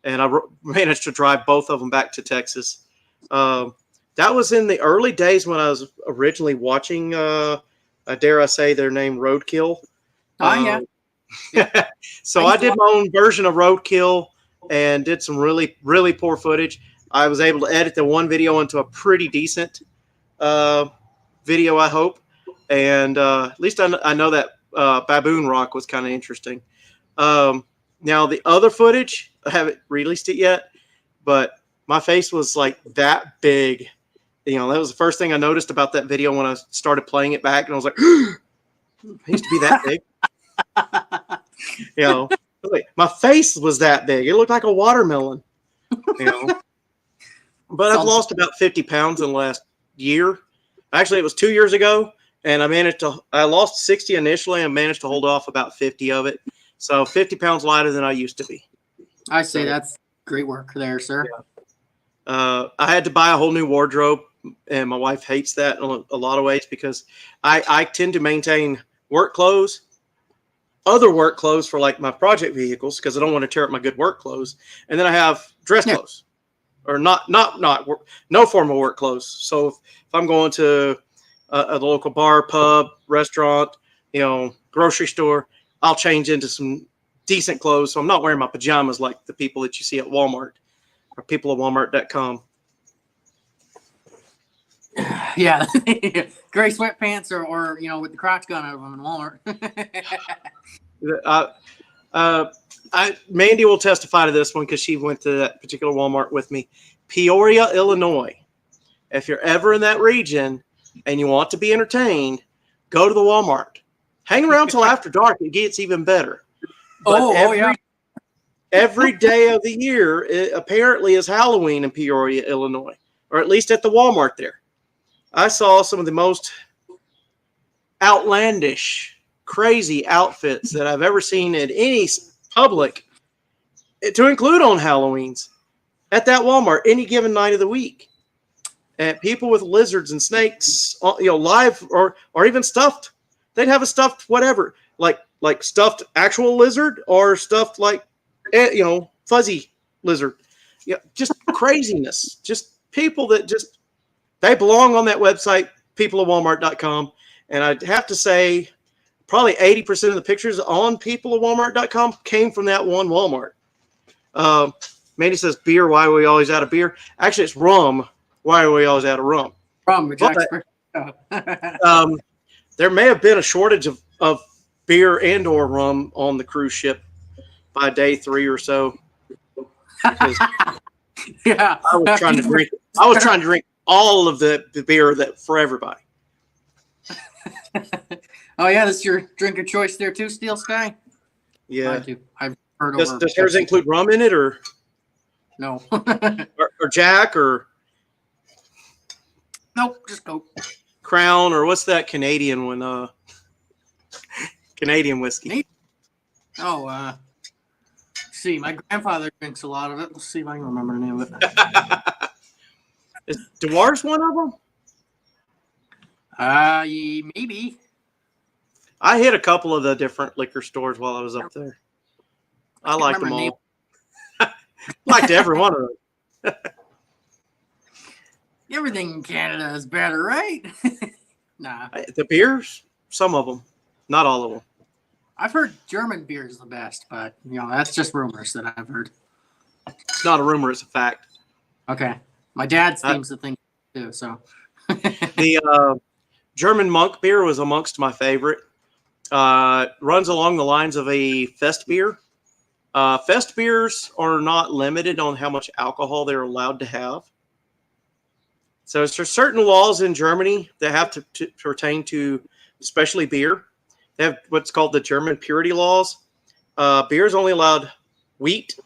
And I managed to drive both of them back to Texas. That was in the early days when I was originally watching, dare I say their name, Roadkill. Oh, yeah. So I did my own version of Roadkill and did some really, really poor footage. I was able to edit the one video into a pretty decent video, I hope. And at least I know that Baboon Rock was kind of interesting. Now, the other footage, I haven't released it yet, but my face was like that big. You know, that was the first thing I noticed about that video when I started playing it back. And I was like, it used to be that big. You know, like, my face was that big. It looked like a watermelon. You know. But I've lost about 50 pounds in the last year. Actually, it was 2 years ago, and I lost 60 initially and managed to hold off about 50 of it. So 50 pounds lighter than I used to be. I say that's great work there, sir. Yeah. I had to buy a whole new wardrobe, and my wife hates that in a lot of ways because I tend to maintain work clothes, other work clothes for like my project vehicles because I don't want to tear up my good work clothes. And then I have dress clothes. Or no formal work clothes. So if I'm going to a local bar, pub, restaurant, grocery store, I'll change into some decent clothes. So I'm not wearing my pajamas like the people that you see at Walmart or people at Walmart.com. Yeah, gray sweatpants or with the crotch gun out of them in Walmart. Mandy will testify to this one because she went to that particular Walmart with me. Peoria, Illinois. If you're ever in that region and you want to be entertained, go to the Walmart. Hang around till after dark. It gets even better. But every day of the year, it apparently is Halloween in Peoria, Illinois, or at least at the Walmart there. I saw some of the most outlandish, crazy outfits that I've ever seen in any public, to include on Halloween's, at that Walmart any given night of the week. And people with lizards and snakes, live or even stuffed. They'd have a stuffed whatever, like stuffed actual lizard or stuffed like fuzzy lizard. Yeah, just craziness. Just people that they belong on that website, peopleofwalmart.com. And I'd have to say probably 80% of the pictures on peopleofwalmart.com came from that one Walmart. Mandy says beer, why are we always out of beer? Actually, it's rum. Why are we always out of rum? Rum, there may have been a shortage of beer and or rum on the cruise ship by day 3 or so. Because Yeah. I was trying to drink. I was trying to drink all of the beer that for everybody. Oh yeah, that's your drink of choice there too, Steel Sky. Yeah. Mine too. I've heard Does, over. does yours include rum in it, or No. or Jack, or Nope. Just Coke. Crown, or what's that Canadian one? Canadian whiskey. Oh, see, my grandfather drinks a lot of it. Let's see if I can remember the name of it. Is Dewar's one of them? Maybe. I hit a couple of the different liquor stores while I was up there. I liked them all. Liked every one of them. Everything in Canada is better, right? Nah. The beers, some of them, not all of them. I've heard German beer is the best, but that's just rumors that I've heard. It's not a rumor; it's a fact. Okay, my dad seems to think too. So the German monk beer was amongst my favorite. Runs along the lines of a Fest beer. Fest beers are not limited on how much alcohol they're allowed to have. So there's certain laws in Germany that have to pertain to, especially beer. They have what's called the German purity laws. Beer is only allowed wheat.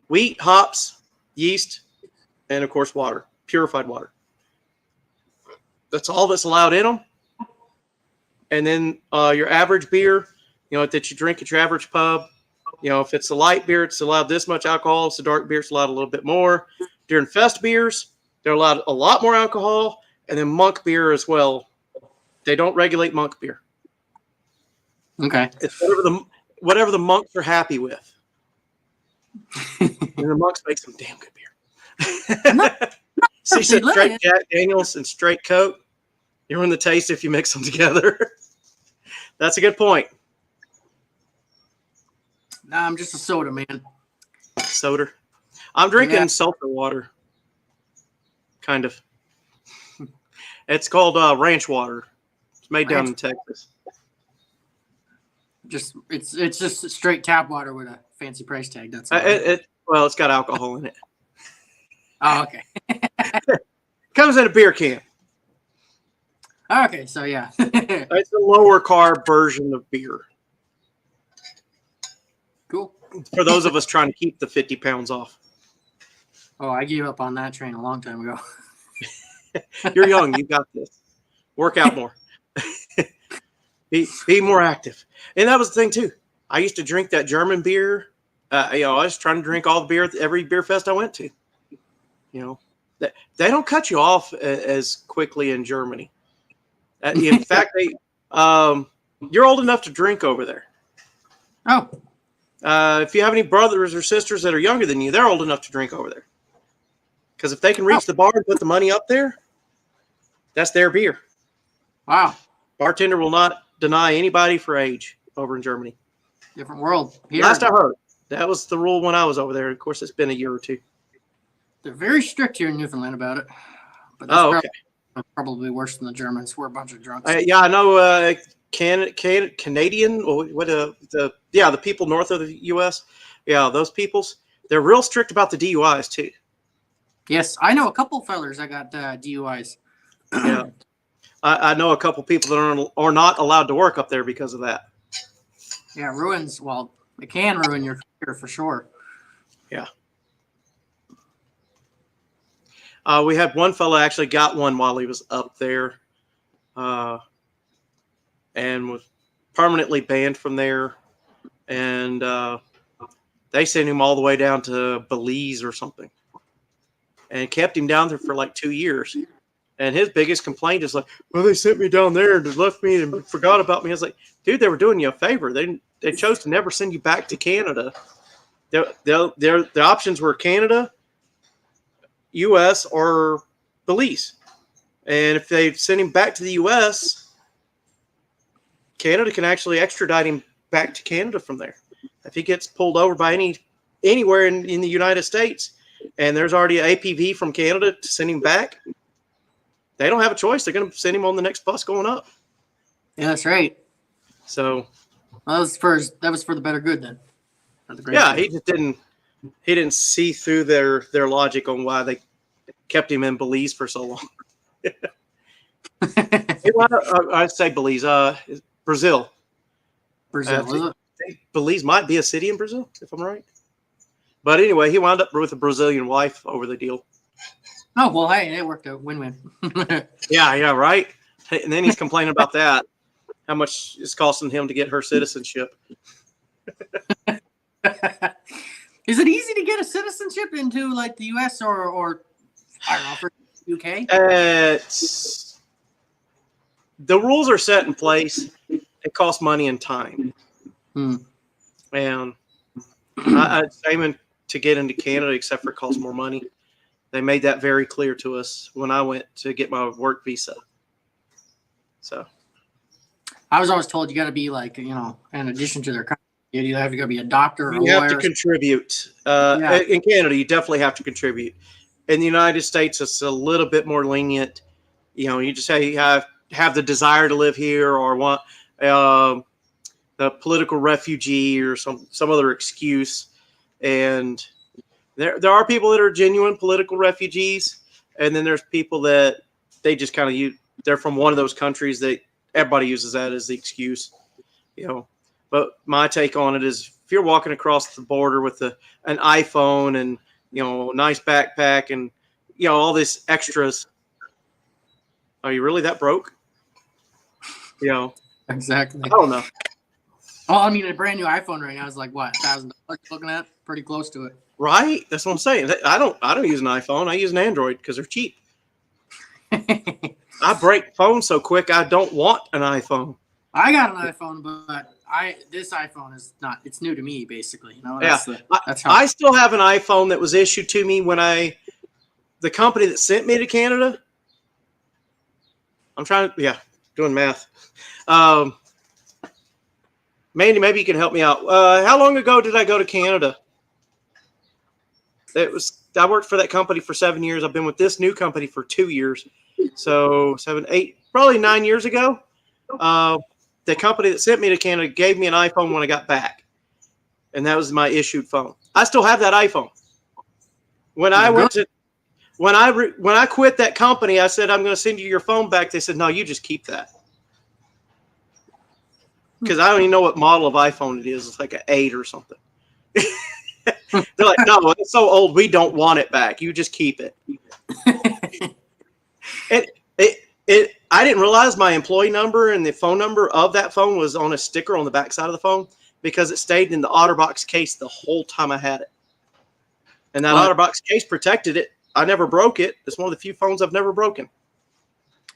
Wheat, hops, yeast, and of course water, purified water. That's all that's allowed in them. And then your average beer, that you drink at your average pub, if it's a light beer, it's allowed this much alcohol. If it's a dark beer, it's allowed a little bit more. During Fest beers, they're allowed a lot more alcohol, and then monk beer as well. They don't regulate monk beer. Okay. It's whatever the monks are happy with. And the monks make some damn good beer. See, so straight Jack Daniels and straight Coke, you ruin the taste if you mix them together. That's a good point. Nah, I'm just a soda man. Soda. I'm drinking sulfur water. Kind of. It's called ranch water. It's made down in Texas. It's just straight tap water with a fancy price tag. That's all. It's got alcohol in it. Oh, okay. Comes in a beer can. Okay, so yeah. It's a lower carb version of beer. Cool. For those of us trying to keep the 50 pounds off. Oh, I gave up on that train a long time ago. You're young. You got this. Work out more. Be more active. And that was the thing, too. I used to drink that German beer. I was trying to drink all the beer at every beer fest I went to. They don't cut you off as quickly in Germany. In fact, you're old enough to drink over there. Oh. If you have any brothers or sisters that are younger than you, they're old enough to drink over there. Because if they can reach the bar and put the money up there, that's their beer. Wow. Bartender will not deny anybody for age over in Germany. Different world. Here, Last I heard, that was the rule when I was over there. Of course, it's been a year or two. They're very strict here in Newfoundland about it. But okay. Probably worse than the Germans. We're a bunch of drunks. I know. Canadian, the people north of the U.S. Yeah, those peoples, they're real strict about the DUIs too. Yes, I know a couple fellers that got DUIs. Yeah, I know a couple people that are not allowed to work up there because of that. Yeah, ruins. Well, it can ruin your career for sure. Yeah. We had one fella actually got one while he was up there, and was permanently banned from there. And they sent him all the way down to Belize or something, and kept him down there for like 2 years. And his biggest complaint is like, well, they sent me down there and left me and forgot about me. I was like, dude, they were doing you a favor. They chose to never send you back to Canada. The options were Canada, U.S., or Belize. And if they send him back to the U.S., Canada can actually extradite him back to Canada from there. If he gets pulled over by anywhere in the United States, and there's already an APV from Canada to send him back, they don't have a choice. They're going to send him on the next bus going up. Yeah, that's right. So Well, that was for the better good then. Not the greater yeah, good. he didn't see through their logic on why they kept him in Belize for so long. I'd say Belize, Brazil. Brazil, is it? I think Belize might be a city in Brazil, if I'm right. But anyway, he wound up with a Brazilian wife over the deal. Oh, well, hey, it worked out. Win-win. Yeah, right. And then he's complaining about that, how much it's costing him to get her citizenship. Is it easy to get a citizenship into like the U.S. or I don't know, for UK? The rules are set in place. It costs money and time. And I'm aiming to get into Canada, except for it costs more money. They made that very clear to us when I went to get my work visa. So I was always told you got to be like, you know, in addition to their country, you have to go be a doctor or a you have to lawyer. contribute. Yeah. In Canada, you definitely have to contribute. In the United States, it's a little bit more lenient. You know, you just say you have the desire to live here or want the political refugee or some other excuse. And there are people that are genuine political refugees, and then there's people that they just kind of they're from one of those countries that everybody uses that as the excuse, you know. But my take on it is, if you're walking across the border with an iPhone and, you know, a nice backpack and, you know, all this extras, are you really that broke? You know, Exactly. I don't know. Well, I mean, a brand new iPhone right now is like what, $1,000 looking at? Pretty close to it. Right? That's what I'm saying. I don't use an iPhone. I use an Android because they're cheap. I break phones so quick. I don't want an iPhone. I got an iPhone, but this iPhone is not. It's new to me, basically. You know, that's how I still have an iPhone that was issued to me when the company that sent me to Canada. I'm doing math. Mandy, maybe you can help me out. How long ago did I go to Canada? I worked for that company for 7 years. I've been with this new company for 2 years. So 7, 8, probably 9 years ago. The company that sent me to Canada gave me an iPhone when I got back. And that was my issued phone. I still have that iPhone. When I quit that company, I said, I'm going to send you your phone back. They said, no, you just keep that. Because I don't even know what model of iPhone it is. It's like an 8 or something. They're like, no, it's so old, we don't want it back. You just keep it. I didn't realize my employee number and the phone number of that phone was on a sticker on the back side of the phone because it stayed in the OtterBox case the whole time I had it. And that OtterBox case protected it. I never broke it. It's one of the few phones I've never broken.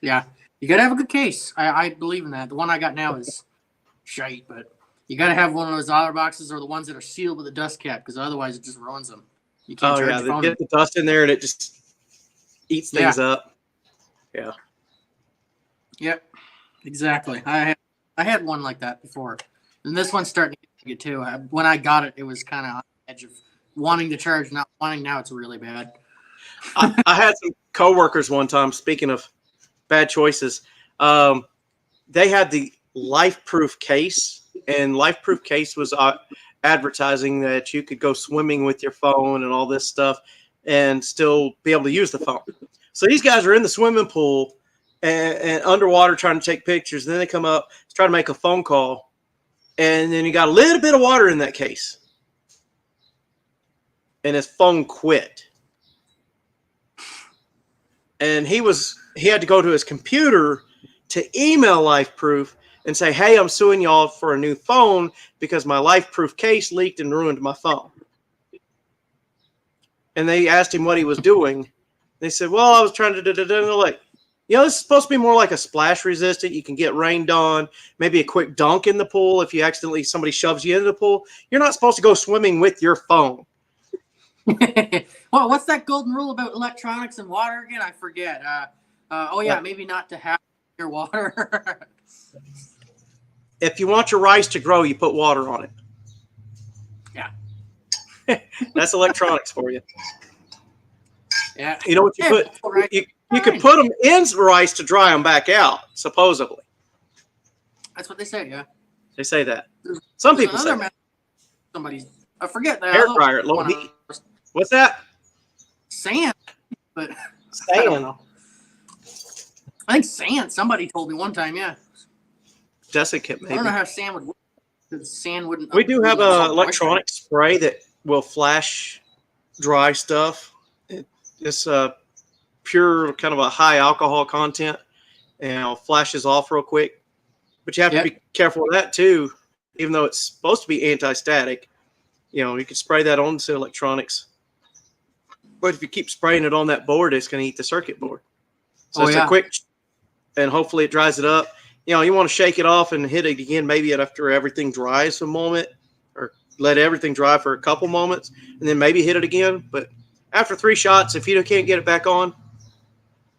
Yeah. You got to have a good case. I believe in that. The one I got now is shite, but you got to have one of those OtterBoxes or the ones that are sealed with a dust cap because otherwise it just ruins them. You can't charge your phone. They get the dust in there and it just eats things up. Yeah. Yep, exactly. I had one like that before, and this one's starting to get too. When I got it, it was kind of on the edge of wanting to charge, not wanting. Now it's really bad. I had some coworkers one time. Speaking of bad choices, they had the LifeProof case, and LifeProof case was advertising that you could go swimming with your phone and all this stuff, and still be able to use the phone. So these guys are in the swimming pool. And underwater trying to take pictures. And then they come up, try to make a phone call. And then you got a little bit of water in that case. And his phone quit. And he had to go to his computer to email LifeProof and say, hey, I'm suing y'all for a new phone because my LifeProof case leaked and ruined my phone. And they asked him what he was doing. They said, well, I was trying to and they're like, you know, this is supposed to be more like a splash resistant. You can get rained on, maybe a quick dunk in the pool if somebody shoves you into the pool. You're not supposed to go swimming with your phone. Well, what's that golden rule about electronics and water again? I forget. Maybe not to have your water. If you want your rice to grow, you put water on it. Yeah. That's electronics for you. Yeah. You know what you put? Right. You could put them in rice to dry them back out, supposedly. That's what they say, yeah. They say that. Some people say that. Somebody's, I forget that. Hair dryer at low heat. What's that? Sand, but Sand. I don't know. I think sand. Somebody told me one time, yeah. Desiccant, maybe. I don't know how sand would work. Because sand wouldn't. We do have an electronic spray that will flash dry stuff. It's pure, kind of a high alcohol content, and flashes off real quick. But you have to be careful of that too. Even though it's supposed to be anti-static, you can spray that onto electronics. But if you keep spraying it on that board, it's going to eat the circuit board. So it's a quick, and hopefully it dries it up. You want to shake it off and hit it again, maybe after everything dries a moment, or let everything dry for a couple moments, and then maybe hit it again. But after 3 shots, if you can't get it back on,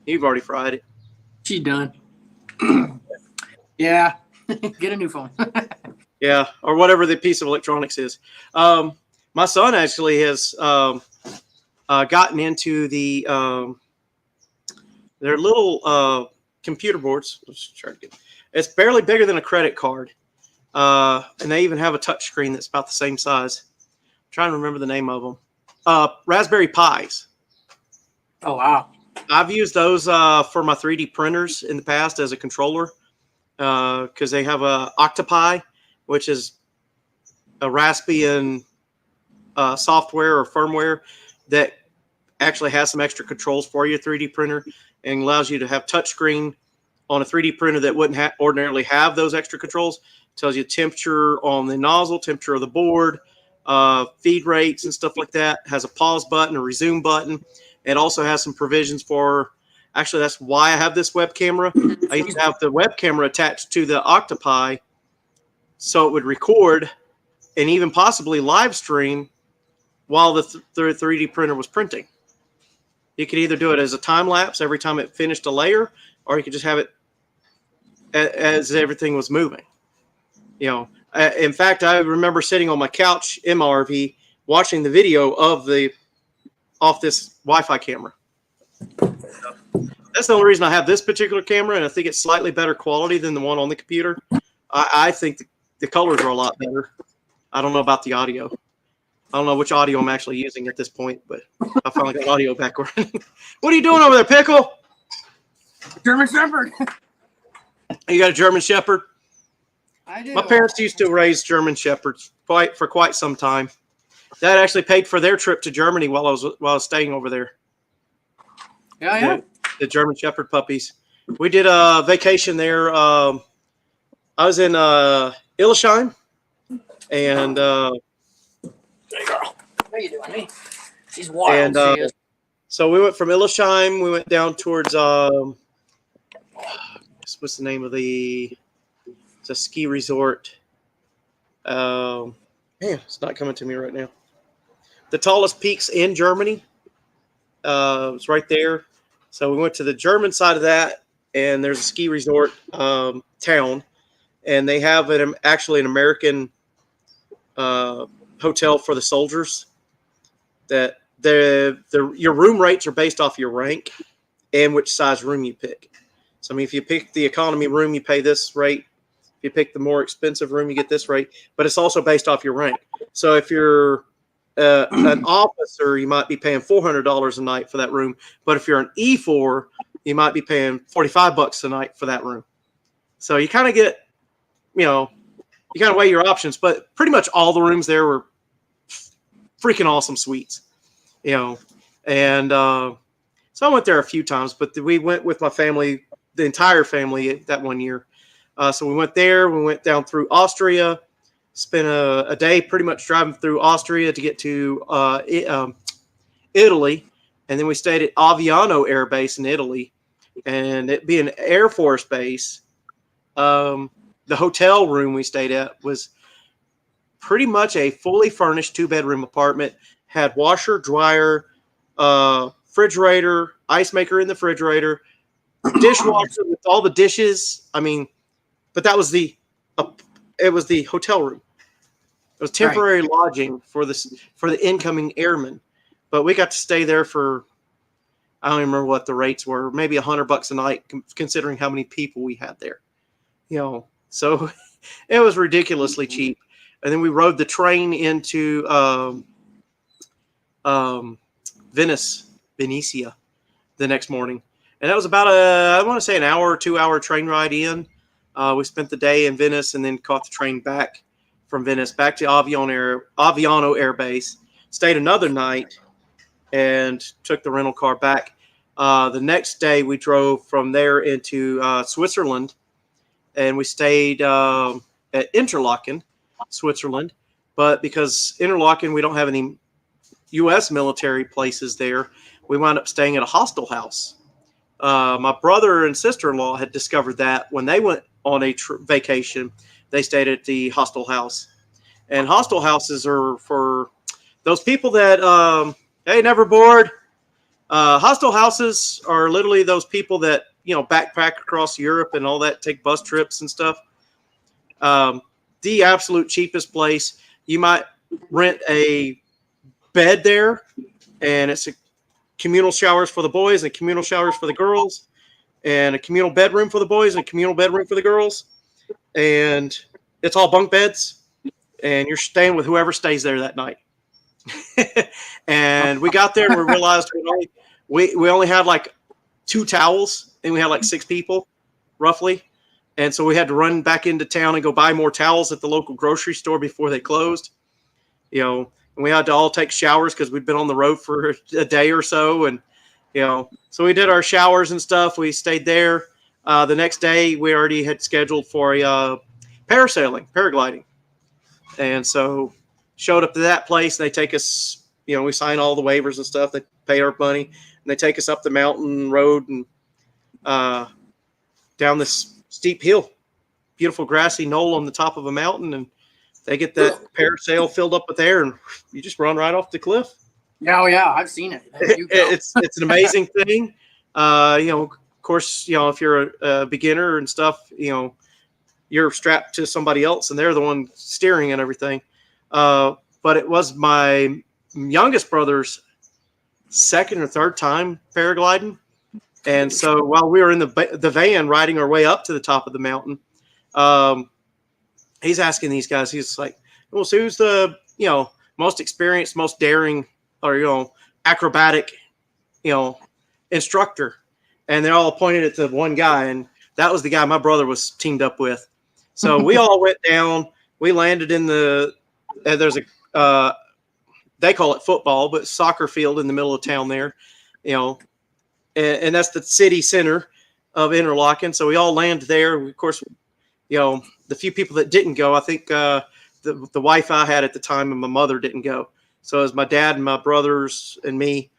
you've already fried it. She's done. Yeah. Get a new phone. Yeah, or whatever the piece of electronics is. My son actually has gotten into their little computer boards. Let's try to get. It's barely bigger than a credit card, and they even have a touch screen that's about the same size. I'm trying to remember the name of them. Raspberry Pis. Oh wow! I've used those for my 3D printers in the past as a controller, because they have a Octopi, which is a Raspbian software or firmware that actually has some extra controls for your 3D printer and allows you to have touchscreen on a 3D printer that wouldn't ordinarily have those extra controls. It tells you temperature on the nozzle, temperature of the board, feed rates and stuff like that. It has a pause button, a resume button. It also has some provisions for, actually that's why I have this web camera. I used to have the web camera attached to the Octopi so it would record and even possibly live stream while the 3D printer was printing. You could either do it as a time lapse every time it finished a layer, or you could just have it as everything was moving. In fact, I remember sitting on my couch in my RV watching the video off this Wi-Fi camera. That's the only reason I have this particular camera, and I think it's slightly better quality than the one on the computer. I think the colors are a lot better. I don't know about the audio. I don't know which audio I'm actually using at this point, but I finally got audio back working. What are you doing over there, Pickle? German Shepherd. You got a German Shepherd? I do. My parents used to raise German Shepherds for quite some time. That actually paid for their trip to Germany while I was staying over there. Yeah. The German Shepherd puppies. We did a vacation there. I was in Illesheim, and hey girl, how you doing, me? She's wild. And so we went from Illesheim. We went down towards what's the name of it's a ski resort. Man, it's not coming to me right now. The tallest peaks in Germany. It's right there. So we went to the German side of that, and there's a ski resort town, and they have actually an American hotel for the soldiers. That your room rates are based off your rank and which size room you pick. So if you pick the economy room, you pay this rate. If you pick the more expensive room, you get this rate. But it's also based off your rank. So if you're an officer, you might be paying $400 a night for that room. But if you're an E4, you might be paying $45 a night for that room. So you kind of get, you kind of weigh your options. But pretty much all the rooms there were freaking awesome suites, And so I went there a few times, but we went with my family, the entire family, that one year. So we went there. We went down through Austria. Spent a day pretty much driving through Austria to get to Italy. And then we stayed at Aviano Air Base in Italy. And it being an Air Force base, the hotel room we stayed at was pretty much a fully furnished 2-bedroom apartment. Had washer, dryer, refrigerator, ice maker in the refrigerator, dishwasher with all the dishes. But that was it was the hotel room. It was temporary lodging for the incoming airmen, but we got to stay there for I don't even remember what the rates were, maybe $100 a night, considering how many people we had there. So it was ridiculously cheap. And then we rode the train into Venice, Venetia, the next morning. And that was about I want to say an hour or 2 hour train ride in. We spent the day in Venice and then caught the train back from Venice back to Aviano Air Base. Stayed another night and took the rental car back. The next day we drove from there into Switzerland, and we stayed at Interlaken, Switzerland. But because Interlaken, we don't have any U.S. military places there, we wound up staying at a hostel house. My brother and sister-in-law had discovered that when they went on a vacation, they stayed at the hostel house. And hostel houses are for those people that, hey, never bored. Hostel houses are literally those people that, backpack across Europe and all that, take bus trips and stuff. The absolute cheapest place. You might rent a bed there, and it's a communal showers for the boys and communal showers for the girls, and a communal bedroom for the boys and a communal bedroom for the girls. And it's all bunk beds, and you're staying with whoever stays there that night. And we got there and we realized we only had like 2 towels, and we had like 6 people roughly. And so we had to run back into town and go buy more towels at the local grocery store before they closed. And we had to all take showers because we'd been on the road for a day or so. And, so we did our showers and stuff. We stayed there. The next day we already had scheduled for a paragliding. And so showed up to that place. They take us, we sign all the waivers and stuff. They pay our money, and they take us up the mountain road and down this steep hill, beautiful grassy knoll on the top of a mountain. And they get that parasail filled up with air, and you just run right off the cliff. Yeah, I've seen it. It's an amazing thing. Of course, if you're a beginner and stuff, you're strapped to somebody else, and they're the one steering and everything. But it was my youngest brother's second or third time paragliding. And so while we were in the van riding our way up to the top of the mountain, he's asking these guys, he's like, well, so who's the, most experienced, most daring, or, acrobatic, instructor? And they're all pointed at the one guy. And that was the guy my brother was teamed up with. So we all went down, we landed in there's a, they call it football, but soccer field in the middle of town there, and that's the city center of Interlaken. So we all landed there. Of course, the few people that didn't go, I think the wife I had at the time and my mother didn't go. So it was my dad and my brothers and me.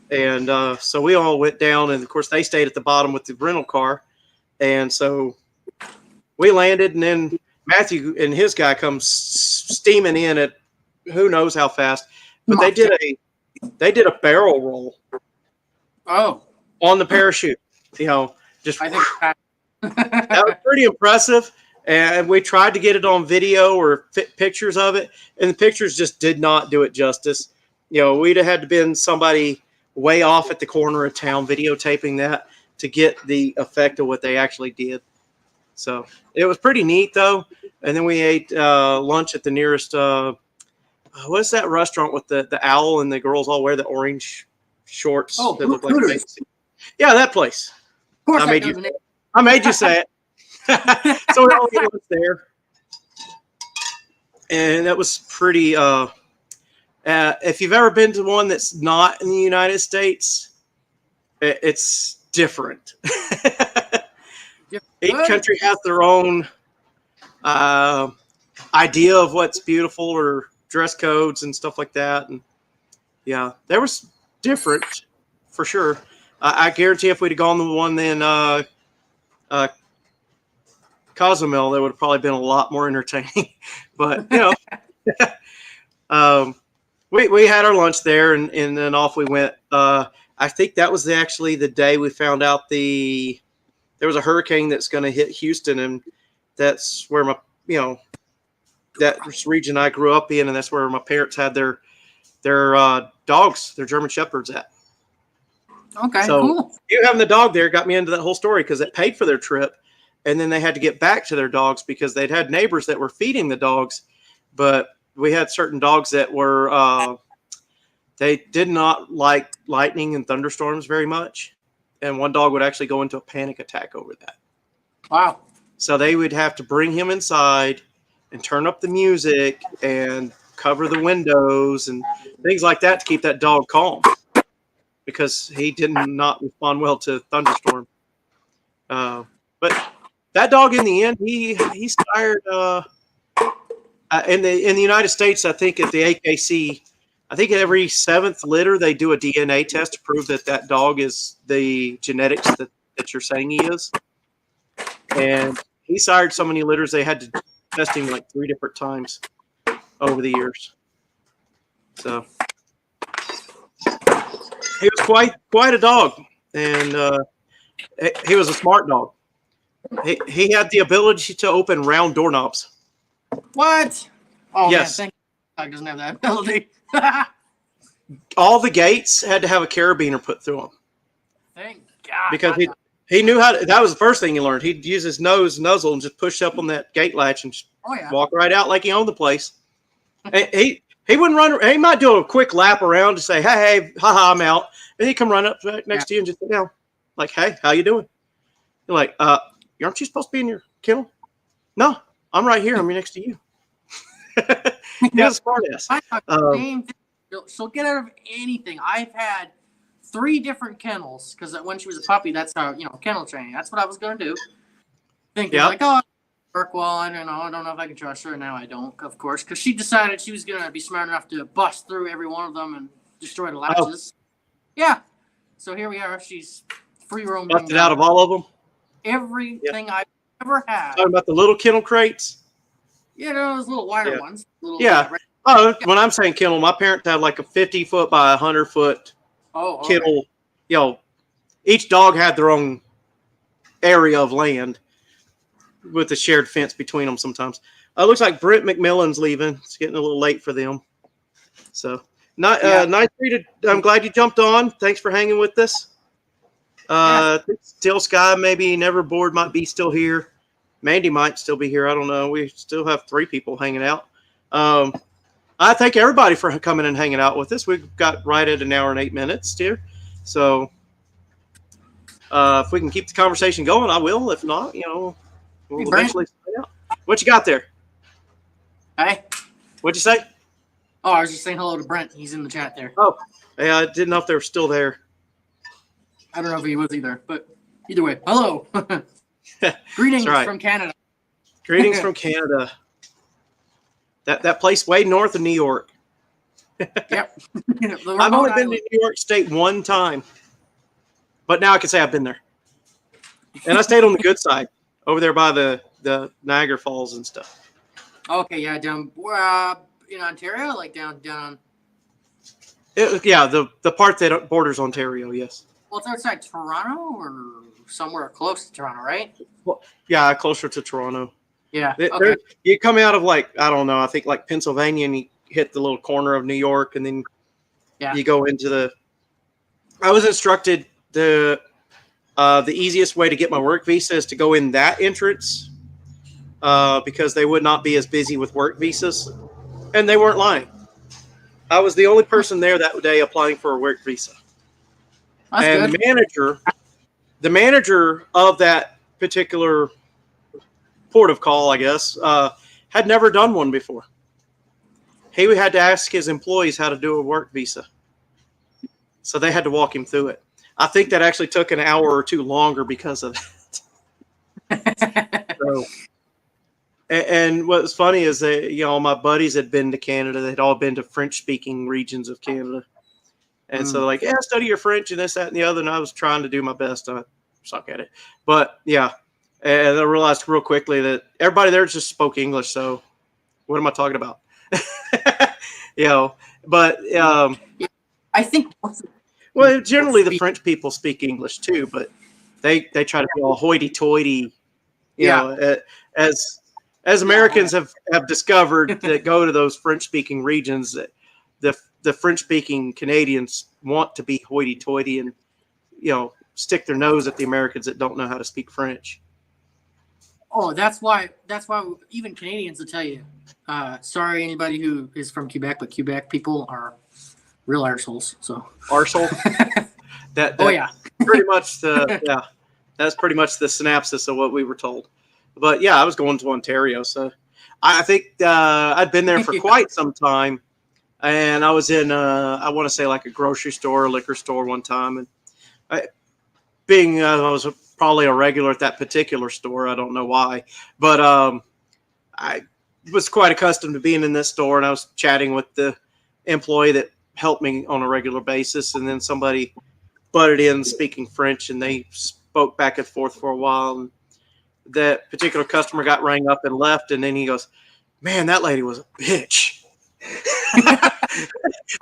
And so we all went down, and of course they stayed at the bottom with the rental car. And so we landed, and then Matthew and his guy comes steaming in at who knows how fast, but they did a barrel roll. Oh, on the parachute, just I think that was pretty impressive. And we tried to get it on video or pictures of it, and the pictures just did not do it justice. We'd have had to been somebody way off at the corner of town videotaping that to get the effect of what they actually did. So it was pretty neat, though. And then we ate lunch at the nearest. What's that restaurant with the owl and the girls all wear the orange shorts that look like face? Yeah, that place. Of course, I made you say it. So we all ate lunch there, and that was pretty. If you've ever been to one that's not in the United States, it's different. Each country has their own idea of what's beautiful, or dress codes and stuff like that. And yeah, there was different for sure. I guarantee if we'd have gone to the one in Cozumel, that would have probably been a lot more entertaining. But we had our lunch there, and then off we went. I think that was actually the day we found out there was a hurricane that's going to hit Houston, and that's where my that region I grew up in, and that's where my parents had their dogs, their German Shepherds at. Okay, So cool. you having the dog there got me into that whole story because it paid for their trip, and then they had to get back to their dogs because they'd had neighbors that were feeding the dogs, but we had certain dogs that were they did not like lightning and thunderstorms very much, and one dog would actually go into a panic attack over that. Wow. So they would have to bring him inside and turn up the music and cover the windows and things like that to keep that dog calm because he did not respond well to thunderstorm. But that dog, in the end, he's tired. In the United States, I think at the AKC, I think every 7th litter they do a DNA test to prove that that dog is the genetics that you're saying he is. And he sired so many litters they had to test him like 3 different times over the years. So he was quite a dog, and he was a smart dog. He had the ability to open round doorknobs. What? Oh, Yes. man, thank God doesn't have that ability. All the gates had to have a carabiner put through them Thank God. because he knew how to. That was the first thing he learned. He'd use his nose nuzzle and just push up on that gate latch and just Oh, yeah. walk right out like he owned the place. And he wouldn't run. He might do a quick lap around to say, "Hey, haha, I'm out," and he'd come run up right next to you and just sit down, like, "Hey, how you doing?" You're like, aren't you supposed to be in your kennel?" "No, I'm right here. I'm next to you." He was a smart ass. Same thing. She'll get out of anything. I've had 3 different kennels because when she was a puppy, that's how, kennel training. That's what I was going to do. Thinking Yeah. like, oh, work well. I don't know if I can trust her. Now I don't, of course, because she decided she was going to be smart enough to bust through every one of them and destroy the latches. Yeah. So here we are. She's free roaming. Busted out of all of them. everything I've ever had. Talking about the little kennel crates. Those little wire Yeah. ones. Little, Yeah. Oh, when I'm saying kennel, my parents had like a 50-foot by 100-foot okay. kennel. Each dog had their own area of land with a shared fence between them sometimes. It looks like Brent McMillan's leaving. It's getting a little late for them. So, nice to. I'm glad you jumped on. Thanks for hanging with us. Still Sky, maybe Never Bored might be still here. Mandy might still be here. I don't know. We still have 3 people hanging out. I thank everybody for coming and hanging out with us. We've got right at 1 hour and 8 minutes here. So if we can keep the conversation going, I will. If not, we'll eventually sign out. What you got there? Hey. What'd you say? Oh, I was just saying hello to Brent. He's in the chat there. Oh, yeah, I didn't know if they were still there. I don't know if he was either, but either way, hello. Greetings right. from Canada. Greetings from Canada. That place way north of New York. Yep. I've only been to New York State 1 time, but now I can say I've been there. And I stayed on the good side, over there by the Niagara Falls and stuff. Okay, yeah, down in Ontario, like down. The part that borders Ontario, yes. Well, it's outside Toronto or somewhere close to Toronto, right? Yeah, closer to Toronto. Yeah. Okay. You come out of I don't know, I think like Pennsylvania, and you hit the little corner of New York, and then you go into I was instructed the easiest way to get my work visa is to go in that entrance because they would not be as busy with work visas, and they weren't lying. I was the only person there that day applying for a work visa. That's and good. the manager of that particular port of call, I guess, had never done one before. He had to ask his employees how to do a work visa. So they had to walk him through it. I think that actually took an hour or 2 longer because of that. And what's funny is that, my buddies had been to Canada. They'd all been to French-speaking regions of Canada. And so study your French and this, that, and the other. And I was trying to do my best. I suck at it. But, yeah. And I realized real quickly that everybody there just spoke English. So what am I talking about? But I think. Well, generally the French people speak English too, but they try to be all hoity-toity. As Americans have discovered that go to those French-speaking regions, that the French-speaking Canadians want to be hoity-toity and stick their nose at the Americans that don't know how to speak French. Oh, that's why even Canadians will tell you, sorry, anybody who is from Quebec, but Quebec people are real arseholes. So Arsehole. that oh yeah, pretty much that's pretty much the synopsis of what we were told. But yeah, I was going to Ontario, so I think I'd been there for quite some time, and I was in I want to say like a grocery store, a liquor store one time, and I was probably a regular at that particular store. I don't know why, but I was quite accustomed to being in this store, and I was chatting with the employee that helped me on a regular basis, and then somebody butted in speaking French, and they spoke back and forth for a while, and that particular customer got rang up and left, and then he goes, "Man, that lady was a bitch."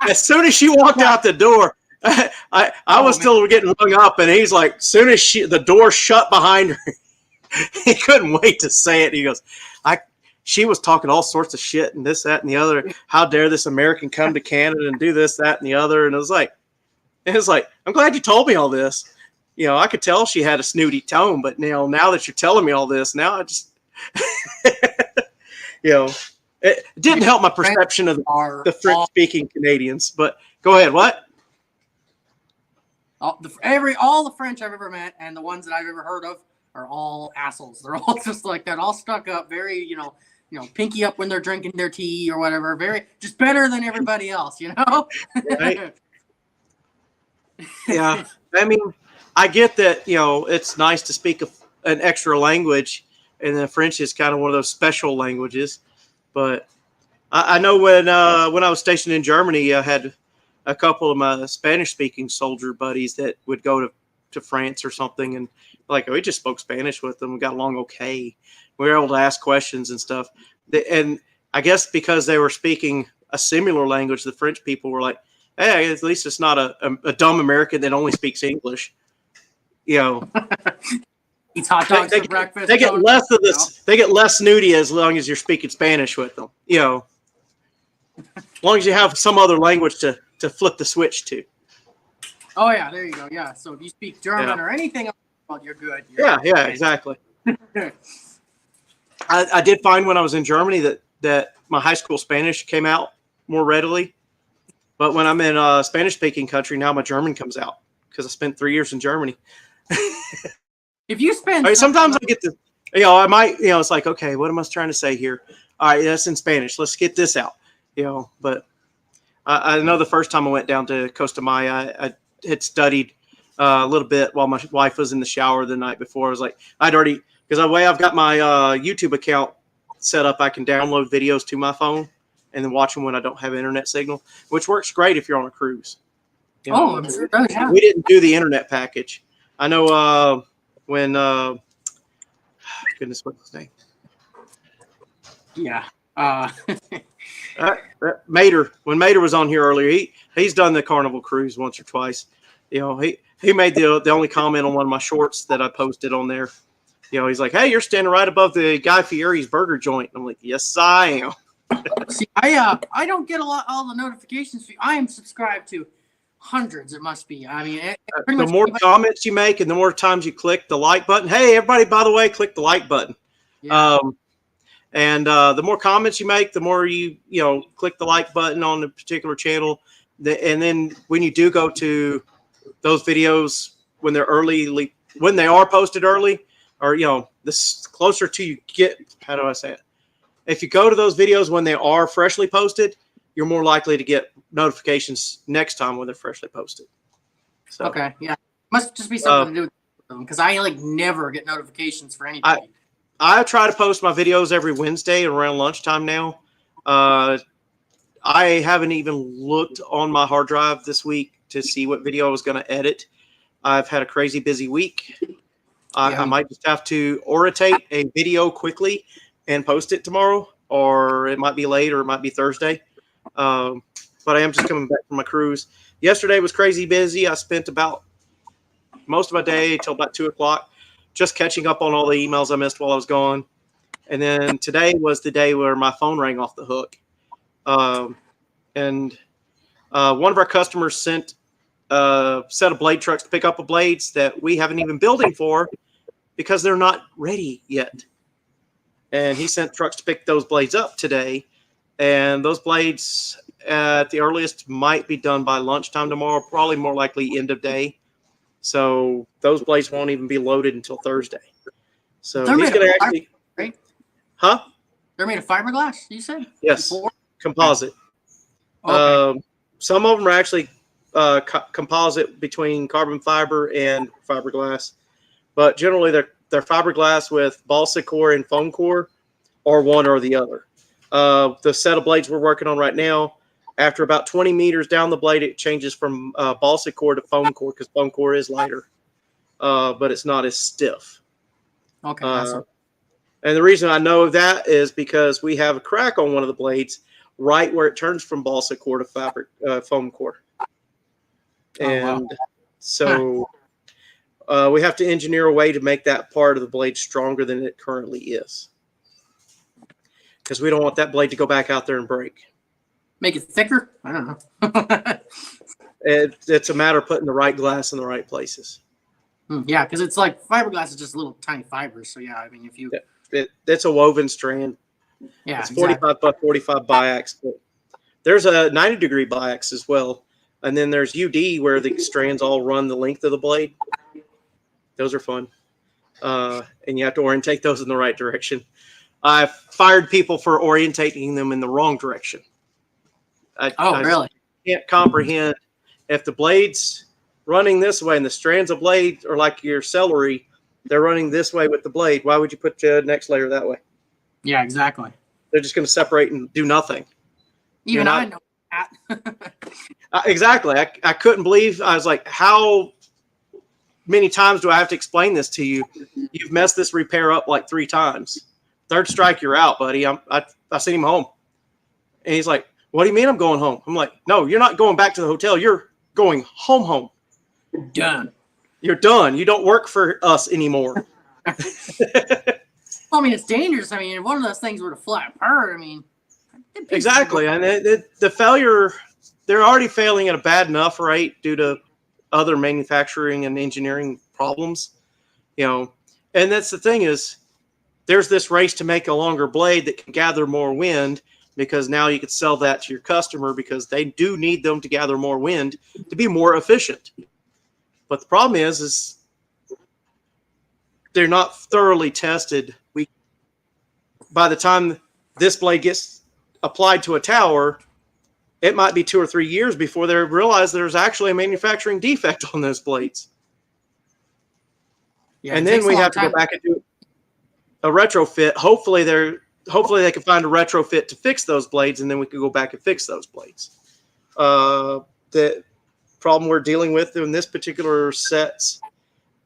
As soon as she walked out the door, I was still getting hung up, and he's like, as soon as the door shut behind her, he couldn't wait to say it. He goes, she was talking all sorts of shit and this, that, and the other. How dare this American come to Canada and do this, that, and the other? And it was like, I'm glad you told me all this. I could tell she had a snooty tone, but now that you're telling me all this, now I just, it didn't help my perception of the French-speaking Canadians. But go ahead, what? All the French I've ever met and the ones that I've ever heard of are all assholes. They're all just like that, all stuck up, very, pinky up when they're drinking their tea or whatever. Very, just better than everybody else, Right. Yeah. I mean, I get that, it's nice to speak an extra language, and the French is kind of one of those special languages. But I know when I was stationed in Germany, I had a couple of my Spanish-speaking soldier buddies that would go to France or something, and we just spoke Spanish with them. We got along okay. We were able to ask questions and stuff. And I guess because they were speaking a similar language, the French people were like, "Hey, at least it's not a dumb American that only speaks English." Eats hot dogs for breakfast. They get less of this. They get less snooty as long as you're speaking Spanish with them. As long as you have some other language to flip the switch to. Oh yeah, there you go. Yeah, so if you speak German or anything else, you're good. Yeah, exactly. I did find when I was in Germany that my high school Spanish came out more readily, but when I'm in a Spanish-speaking country now, my German comes out because I spent 3 years in Germany. If you spend, sometimes I get to, I might, it's like, okay, what am I trying to say here? All right, that's in Spanish. Let's get this out, But I know the first time I went down to Costa Maya, I had studied a little bit while my wife was in the shower the night before. I was like, because the way I've got my YouTube account set up, I can download videos to my phone and then watch them when I don't have internet signal, which works great if you're on a cruise. I'm sure it does, yeah. We didn't do the internet package. I know when goodness, what's his name? Yeah. Mater. When Mater was on here earlier, he's done the Carnival cruise once or twice. He made the only comment on one of my shorts that I posted on there. He's like, "Hey, you're standing right above the Guy Fieri's burger joint." I'm like, "Yes, I am." See, I don't get all the notifications. I am subscribed to hundreds. It must be. I mean, the more comments you make and the more times you click the like button. Hey, everybody! By the way, click the like button. Yeah. And the more comments you make, the more you click the like button on the particular channel. And then when you do go to those videos when they are posted early, or this closer to you get. How do I say it? If you go to those videos when they are freshly posted, you're more likely to get notifications next time when they're freshly posted. So, okay, yeah, must just be something to do with them because I never get notifications for anything. I try to post my videos every Wednesday around lunchtime now. I haven't even looked on my hard drive this week to see what video I was going to edit. I've had a crazy busy week. I might just have to orientate a video quickly and post it tomorrow, or it might be late, or it might be Thursday. But I am just coming back from my cruise. Yesterday was crazy busy. I spent about most of my day till about 2 o'clock just catching up on all the emails I missed while I was gone. And then today was the day where my phone rang off the hook. And one of our customers sent a set of blade trucks to pick up the blades that we haven't even building for because they're not ready yet. And he sent trucks to pick those blades up today. And those blades at the earliest might be done by lunchtime tomorrow, probably more likely end of day. So those blades won't even be loaded until Thursday. So They're he's made going of to actually, right? huh? They're made of fiberglass, you said? Yes, Before? composite. Okay. Some of them are actually composite between carbon fiber and fiberglass, but generally they're fiberglass with balsa core and foam core, or one or the other. The set of blades we're working on right now, after about 20 meters down the blade, it changes from balsa core to foam core because foam core is lighter, but it's not as stiff. Okay. Awesome. And the reason I know that is because we have a crack on one of the blades right where it turns from balsa core to foam core. And wow. so we have to engineer a way to make that part of the blade stronger than it currently is. Because we don't want that blade to go back out there and break. Make it thicker? I don't know. It's a matter of putting the right glass in the right places. Yeah, because it's like fiberglass is just little tiny fibers. So yeah, I mean, if you it's a woven strand. Yeah, it's 45 by 45 biax. But there's a 90-degree biax as well, and then there's UD where the strands all run the length of the blade. Those are fun, and you have to orientate those in the right direction. I've fired people for orientating them in the wrong direction. I really? Can't comprehend if the blade's running this way and the strands of blade are like your celery, they're running this way with the blade. Why would you put the next layer that way? Yeah, exactly. They're just going to separate and do nothing. Even I know that. Exactly. I couldn't believe. I was like, how many times do I have to explain this to you? You've messed this repair up like 3 times. Third strike, you're out, buddy. I sent him home. And he's like, what do you mean I'm going home? I'm like, no, you're not going back to the hotel. You're going home. Done. You're done. You don't work for us anymore. I mean, it's dangerous. I mean, if one of those things were to fly apart, I mean. Exactly. And the failure, they're already failing at a bad enough rate due to other manufacturing and engineering problems, and that's the thing is there's this race to make a longer blade that can gather more wind, because now you could sell that to your customer because they do need them to gather more wind to be more efficient. But the problem is they're not thoroughly tested. By the time this blade gets applied to a tower, it might be 2 or 3 years before they realize there's actually a manufacturing defect on those blades. Yeah, and then we have to go back and do a retrofit. Hopefully they can find a retrofit to fix those blades, and then we can go back and fix those blades. The problem we're dealing with in this particular sets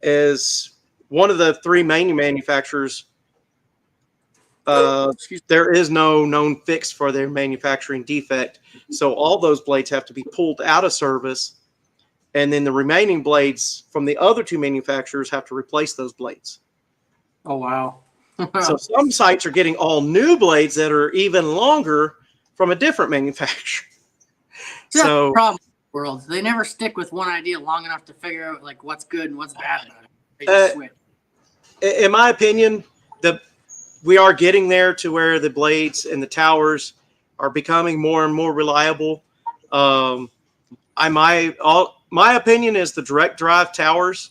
is one of the 3 main manufacturers. There is no known fix for their manufacturing defect. So all those blades have to be pulled out of service. And then the remaining blades from the other 2 manufacturers have to replace those blades. Oh, wow. So some sites are getting all new blades that are even longer from a different manufacturer. That's So the problem in the world. They never stick with one idea long enough to figure out like what's good and what's bad about it. They just switch. In my opinion, we are getting there to where the blades and the towers are becoming more and more reliable. My opinion is the direct drive towers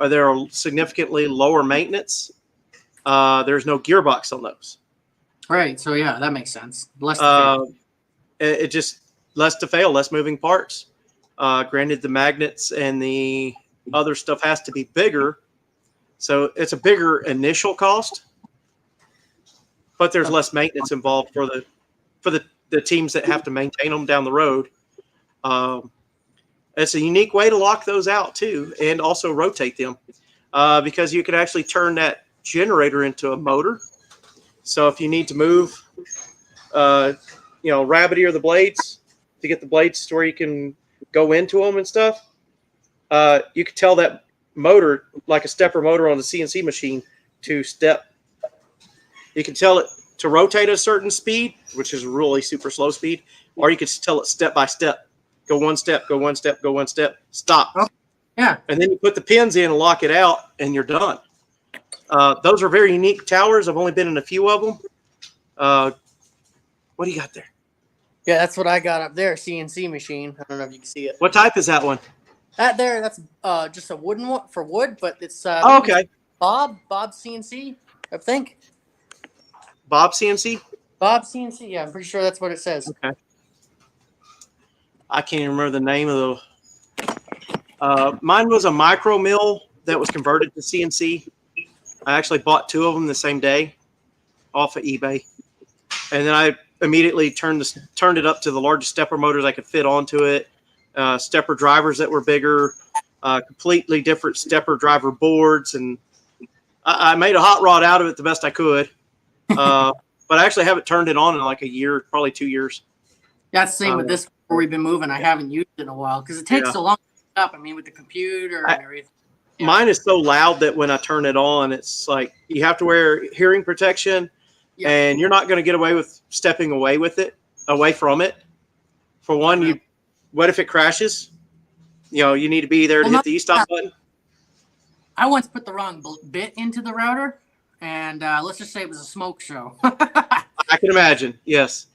they're significantly lower maintenance. There's no gearbox on those. Right. So yeah, that makes sense. Less. It just less to fail, less moving parts. Granted, the magnets and the other stuff has to be bigger, so it's a bigger initial cost. But there's less maintenance involved for the teams that have to maintain them down the road. It's a unique way to lock those out too, and also rotate them, because you can actually turn that generator into a motor. So if you need to move, rabbitier the blades to get the blades to where you can go into them and stuff, you can tell that motor, like a stepper motor on the CNC machine, to step. You can tell it to rotate at a certain speed, which is really super slow speed, or you can tell it step by step. go one step, go one step, go one step, stop. Oh, yeah. And then you put the pins in and lock it out, and you're done. Those are very unique towers. I've only been in a few of them. What do you got there? Yeah, that's what I got up there. CNC machine. I don't know if you can see it. What type is that one? That there, that's just a wooden one for wood, but it's Oh, okay. Bob CNC, I think. Bob CNC? Bob CNC. Yeah, I'm pretty sure that's what it says. Okay. I can't even remember the name of the. Mine was a micro mill that was converted to CNC. I actually bought two of them the same day off of eBay, and then I immediately turned it up to the largest stepper motors I could fit onto it. Stepper drivers that were bigger, completely different stepper driver boards, and I made a hot rod out of it the best I could. But I actually haven't turned it on in like a year, probably 2 years. Yeah, it's the same with this before we've been moving. I haven't used it in a while because it takes so long to pick up. I mean, with the computer and everything. Yeah. Mine is so loud that when I turn it on, it's like you have to wear hearing protection, and you're not going to get away with stepping away from it. For one, what if it crashes? You need to be there to hit the e-stop button. I once put the wrong bit into the router, and let's just say it was a smoke show. I can imagine. Yes.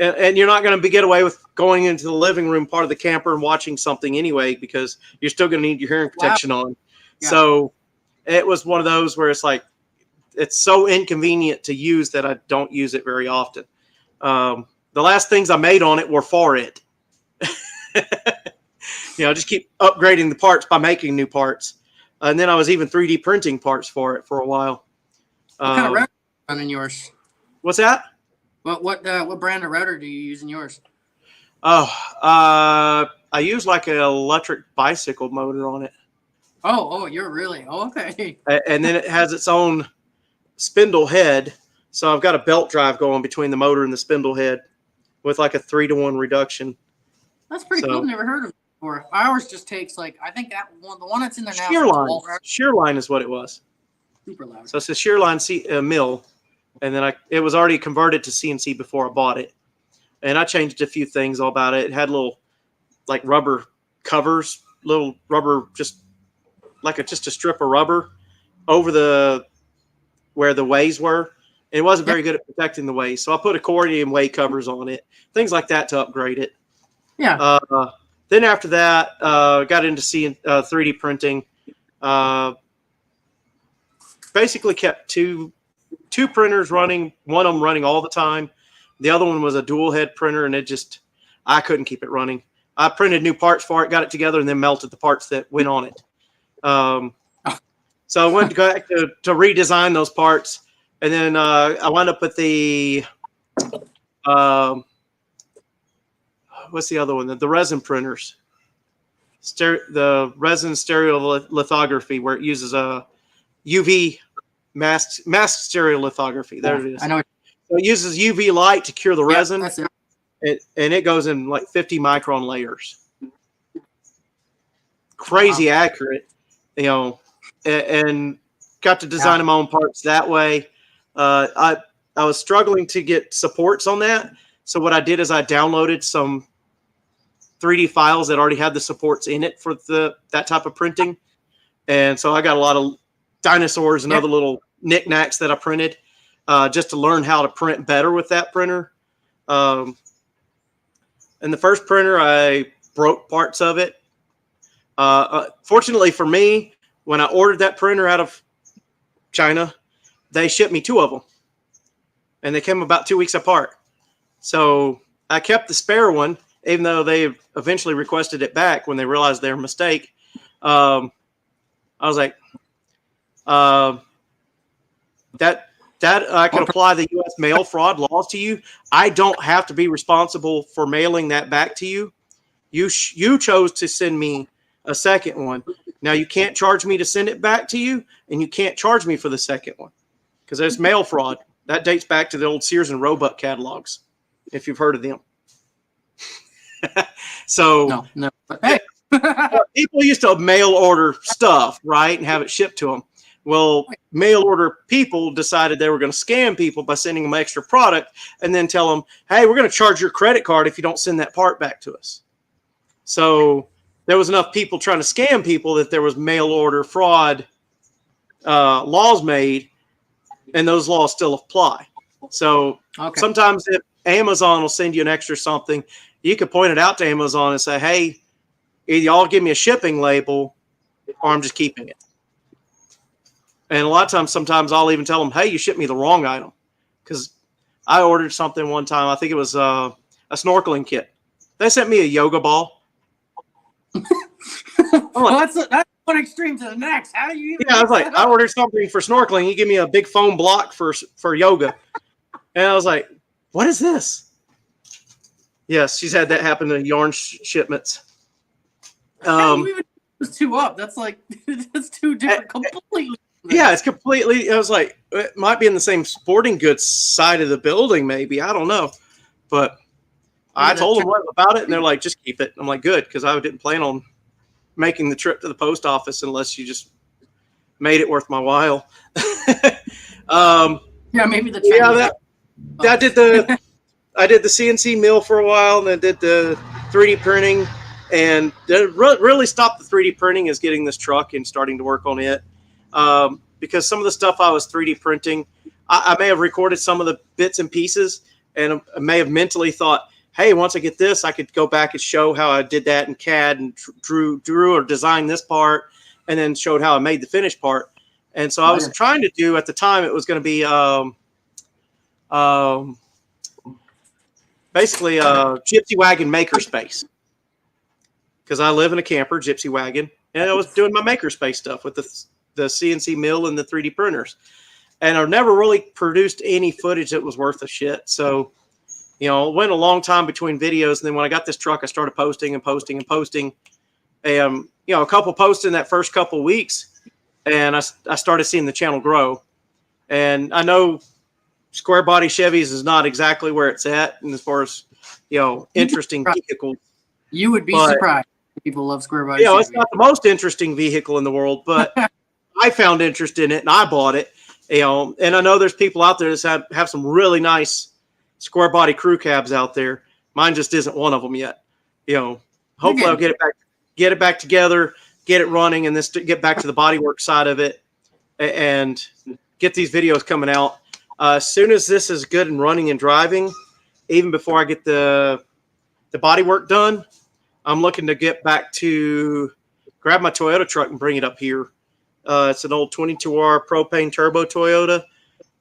And you're not going to get away with going into the living room part of the camper and watching something anyway, because you're still going to need your hearing protection on. Yeah. So it was one of those where it's like, it's so inconvenient to use that I don't use it very often. The last things I made on it were for it. Just keep upgrading the parts by making new parts. And then I was even 3D printing parts for it for a while. What kind of router are you in yours? What's that? What brand of router do you use in yours? I use like an electric bicycle motor on it. You're really okay. And then it has its own spindle head. So I've got a belt drive going between the motor and the spindle head with like a 3-to-1 reduction. That's pretty cool. I've never heard of it before. Ours just takes the one that's in there now. Shearline is what it was. Super loud. So it's a Shearline mill. And then it was already converted to CNC before I bought it. And I changed a few things all about it. It had little like rubber covers, little rubber, just a strip of rubber over where the ways were. And it wasn't very good at protecting the ways. So I put accordion way covers on it, things like that to upgrade it. Yeah. Then after that, got into 3D printing. Basically kept two printers running, one of them running all the time. The other one was a dual head printer, and I couldn't keep it running. I printed new parts for it, got it together, and then melted the parts that went on it. So I went back to redesign those parts, and then I wound up with the what's the other one? The resin printers, the resin stereolithography, where it uses a UV mask stereolithography. There it is. I know. So it uses UV light to cure the resin, and it goes in like 50 micron layers. Crazy accurate, and got to design my own parts that way. I was struggling to get supports on that, so what I did is I downloaded some 3D files that already had the supports in it for that type of printing, and so I got a lot of dinosaurs and other little knickknacks that I printed just to learn how to print better with that printer. And the first printer, I broke parts of it. Fortunately for me, when I ordered that printer out of China, they shipped me 2 of them, and they came about 2 weeks apart. So I kept the spare one, even though they eventually requested it back when they realized their mistake. I was like, that I could apply the U.S. mail fraud laws to you. I don't have to be responsible for mailing that back to you. You chose to send me a second one. Now you can't charge me to send it back to you, and you can't charge me for the second one because there's mail fraud. That dates back to the old Sears and Roebuck catalogs, if you've heard of them. So no. Hey. People used to mail order stuff, right, and have it shipped to them. Well, mail order people decided they were going to scam people by sending them extra product and then tell them, hey, we're going to charge your credit card if you don't send that part back to us. So there was enough people trying to scam people that there was mail order fraud laws made, and those laws still apply. So sometimes if Amazon will send you an extra something, you could point it out to Amazon and say, hey, either y'all give me a shipping label or I'm just keeping it. And a lot of times, sometimes I'll even tell them, hey, you shipped me the wrong item. Because I ordered something one time. I think it was a snorkeling kit. They sent me a yoga ball. That's one extreme to the next. How do you even I was like, I ordered something for snorkeling. You give me a big foam block for yoga. And I was like, what is this? Yes, she's had that happen to yarn shipments. It was two up. That's like, that's two different completely. Yeah, it's completely. I was like, it might be in the same sporting goods side of the building, maybe. I don't know, but I told them about it, and they're like, just keep it. I'm like, good, because I didn't plan on making the trip to the post office unless you just made it worth my while. Maybe the I did the CNC mill for a while, and I did the 3D printing, and really stopped the 3D printing is getting this truck and starting to work on it. Because some of the stuff I was 3D printing, I may have recorded some of the bits and pieces, and I may have mentally thought, hey, once I get this, I could go back and show how I did that in CAD and drew or designed this part, and then showed how I made the finished part. And so I was trying to do, at the time, it was going to be basically a Gypsy Wagon makerspace. Because I live in a camper, Gypsy Wagon, and I was doing my makerspace stuff with the CNC mill and the 3D printers. And I've never really produced any footage that was worth a shit. So, it went a long time between videos. And then when I got this truck, I started posting. And, a couple posts in that first couple weeks, and I started seeing the channel grow. And I know square body Chevys is not exactly where it's at, and as far as, interesting vehicles. You would be surprised. People love square body. It's not the most interesting vehicle in the world, but I found interest in it and I bought it. And I know there's people out there that have some really nice square body crew cabs out there. Mine just isn't one of them yet. Hopefully I'll get it back together, get it running, and then get back to the bodywork side of it, and get these videos coming out. As soon as this is good and running and driving, even before I get the bodywork done, I'm looking to get back to grab my Toyota truck and bring it up here. It's an old 22R propane turbo Toyota.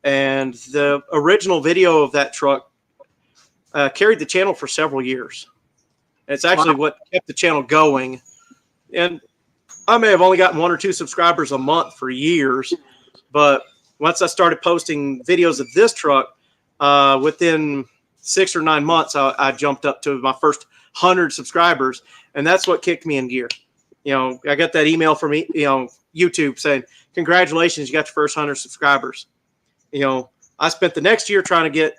And the original video of that truck carried the channel for several years. And it's actually what kept the channel going. And I may have only gotten 1 or 2 subscribers a month for years. But once I started posting videos of this truck, within 6 or 9 months, I jumped up to my first 100 subscribers, and that's what kicked me in gear. I got that email from YouTube saying, congratulations, you got your first 100 subscribers. I spent the next year trying to get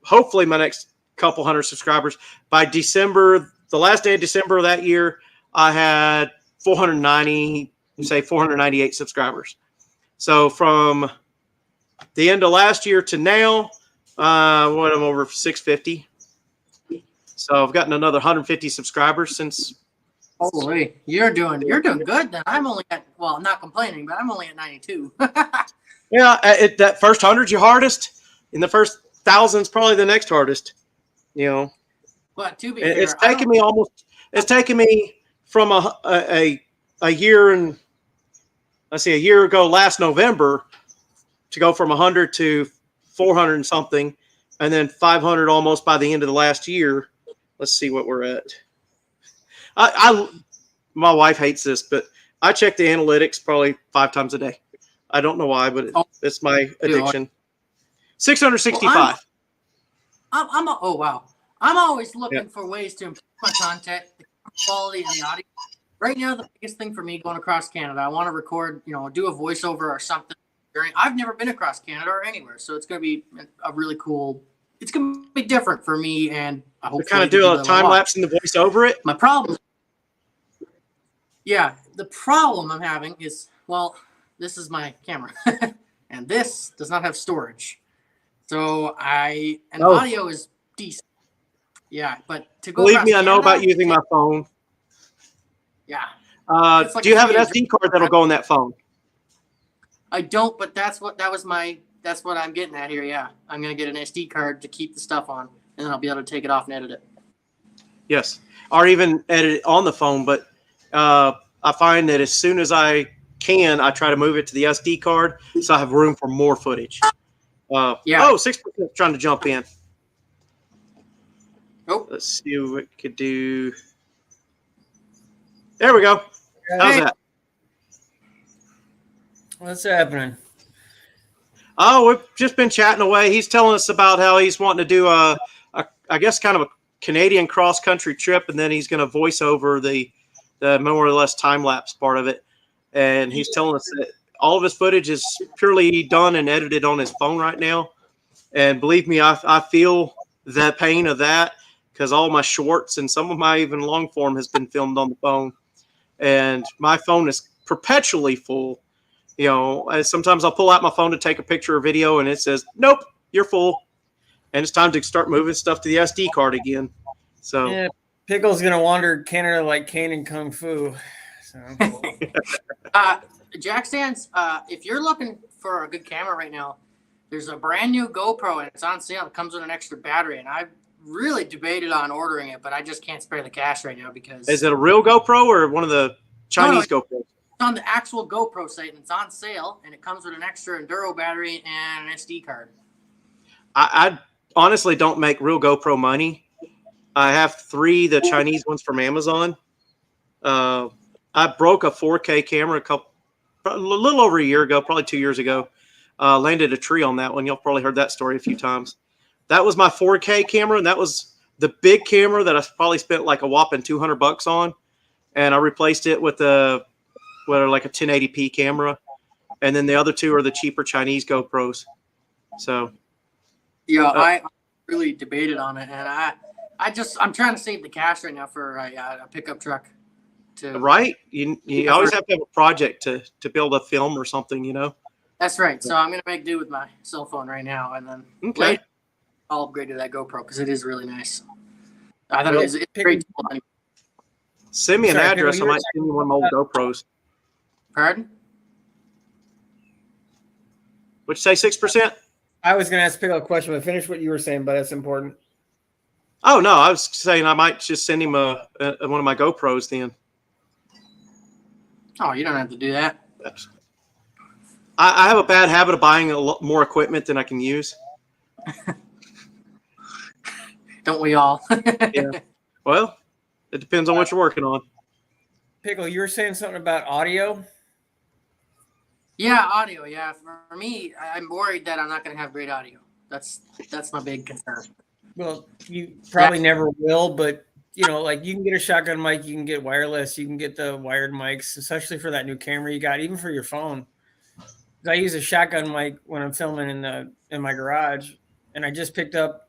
hopefully my next couple hundred subscribers. By December, the last day of December of that year, I had 498 subscribers. So from the end of last year to now, I'm over 650. So I've gotten another 150 subscribers since. Holy, you're doing good then. I'm only at, well, I'm not complaining, but I'm only at 92. Yeah, that first 100's your hardest, and the first 1,000's probably the next hardest. But to be fair, it's taken me from a year and a year ago last November to go from 100 to 400 and something, and then 500 almost by the end of the last year. Let's see what we're at. My wife hates this, but I check the analytics probably 5 times a day. I don't know why, but it's my addiction. 665. Well, oh wow! I'm always looking for ways to improve my content, the quality, and the audio. Right now, the biggest thing for me going across Canada, I want to record, do a voiceover or something. I've never been across Canada or anywhere, so it's going to be a really cool. It's going to be different for me, and I hope kind of do a time lapse in the voice over it. The problem I'm having is, well, this is my camera, and this does not have storage. So audio is decent. Yeah, but to go. Believe me, I know Canada, about using my phone. Yeah. Do you have an SD card that'll go on that phone? I don't, but that's what I'm getting at here. Yeah, I'm gonna get an SD card to keep the stuff on, and then I'll be able to take it off and edit it. Yes, or even edit it on the phone. But I find that as soon as I can, I try to move it to the SD card so I have room for more footage. Yeah. Oh, 6% trying to jump in. Oh. Let's see what we could do. There we go. How's that? What's happening? Oh, we've just been chatting away. He's telling us about how he's wanting to do I guess kind of a Canadian cross-country trip, and then he's going to voice over the more or less time-lapse part of it. And he's telling us that all of his footage is purely done and edited on his phone right now. And believe me, I feel the pain of that, because all my shorts and some of my even long form has been filmed on the phone. And my phone is perpetually full. You know, sometimes I'll pull out my phone to take a picture or video, and it says, nope, you're full. And it's time to start moving stuff to the SD card again. So yeah, Pickle's going to wander Canada like Kane and Kung Fu. So. Jack Sands, if you're looking for a good camera right now, there's a brand new GoPro, and it's on sale. It comes with an extra battery, and I've really debated on ordering it, but I just can't spare the cash right now because. Is it a real GoPro or one of the Chinese GoPros? It's on the actual GoPro site, and it's on sale, and it comes with an extra Enduro battery and an SD card. I honestly don't make real GoPro money. I have 3, the Chinese ones from Amazon. I broke a 4K camera a little over a year ago, probably 2 years ago. Landed a tree on that one. You'll probably heard that story a few times. That was my 4K camera, and that was the big camera that I probably spent like a whopping $200 on. And I replaced it with like a 1080p camera. And then the other 2 are the cheaper Chinese GoPros. So yeah, I really debated on it, and I'm trying to save the cash right now for a pickup truck. Right? You always have to have a project to build a film or something, you know? That's right. So I'm going to make do with my cell phone right now, and then later I'll upgrade to that GoPro because it is really nice. I thought it's great. Send me an address. I might send you one of my old GoPros. Pardon? Would you say 6%? I was going to ask Pickle a question, but finish what you were saying, but that's important. Oh, no. I was saying I might just send him one of my GoPros then. Oh, you don't have to do that. I have a bad habit of buying a lot more equipment than I can use. Don't we all? Yeah. Well, it depends on what you're working on. Pickle, you were saying something about audio? Yeah, audio. Yeah, for me, I'm worried that I'm not going to have great audio. That's my big concern. Well, you probably never will, but you know, like you can get a shotgun mic, you can get wireless, you can get the wired mics, especially for that new camera you got, even for your phone. I use a shotgun mic when I'm filming in my garage, and I just picked up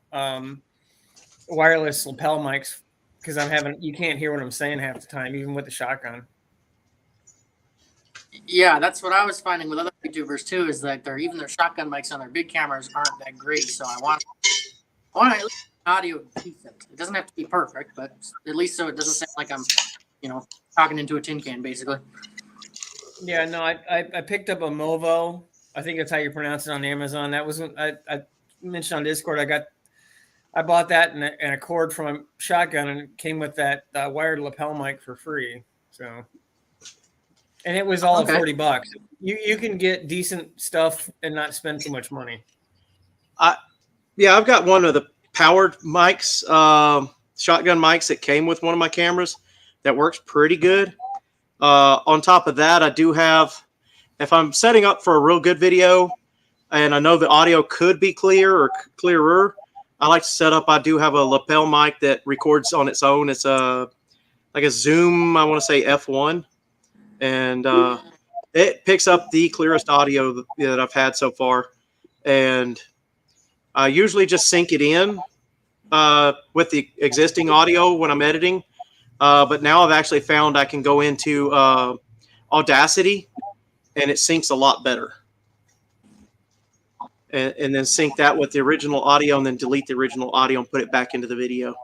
wireless lapel mics because you can't hear what I'm saying half the time, even with the shotgun. Yeah, that's what I was finding with other YouTubers too, is that even their shotgun mics on their big cameras aren't that great. So I want at least audio decent. It doesn't have to be perfect, but at least so it doesn't sound like I'm, talking into a tin can basically. Yeah, no, I picked up a Movo. I think that's how you pronounce it on Amazon. That was I mentioned on Discord. I bought that and a cord from a shotgun, and it came with that wired lapel mic for free. So, and it was all $40. You can get decent stuff and not spend too much money. Yeah, I've got one of the powered mics, shotgun mics that came with one of my cameras that works pretty good. On top of that, I do have, if I'm setting up for a real good video and I know the audio could be clear or clearer, I like to set up, I do have a lapel mic that records on its own. It's like a Zoom, I want to say F1. And it picks up the clearest audio that I've had so far. And I usually just sync it in with the existing audio when I'm editing. But now I've actually found I can go into Audacity and it syncs a lot better. And then sync that with the original audio, and then delete the original audio and put it back into the video.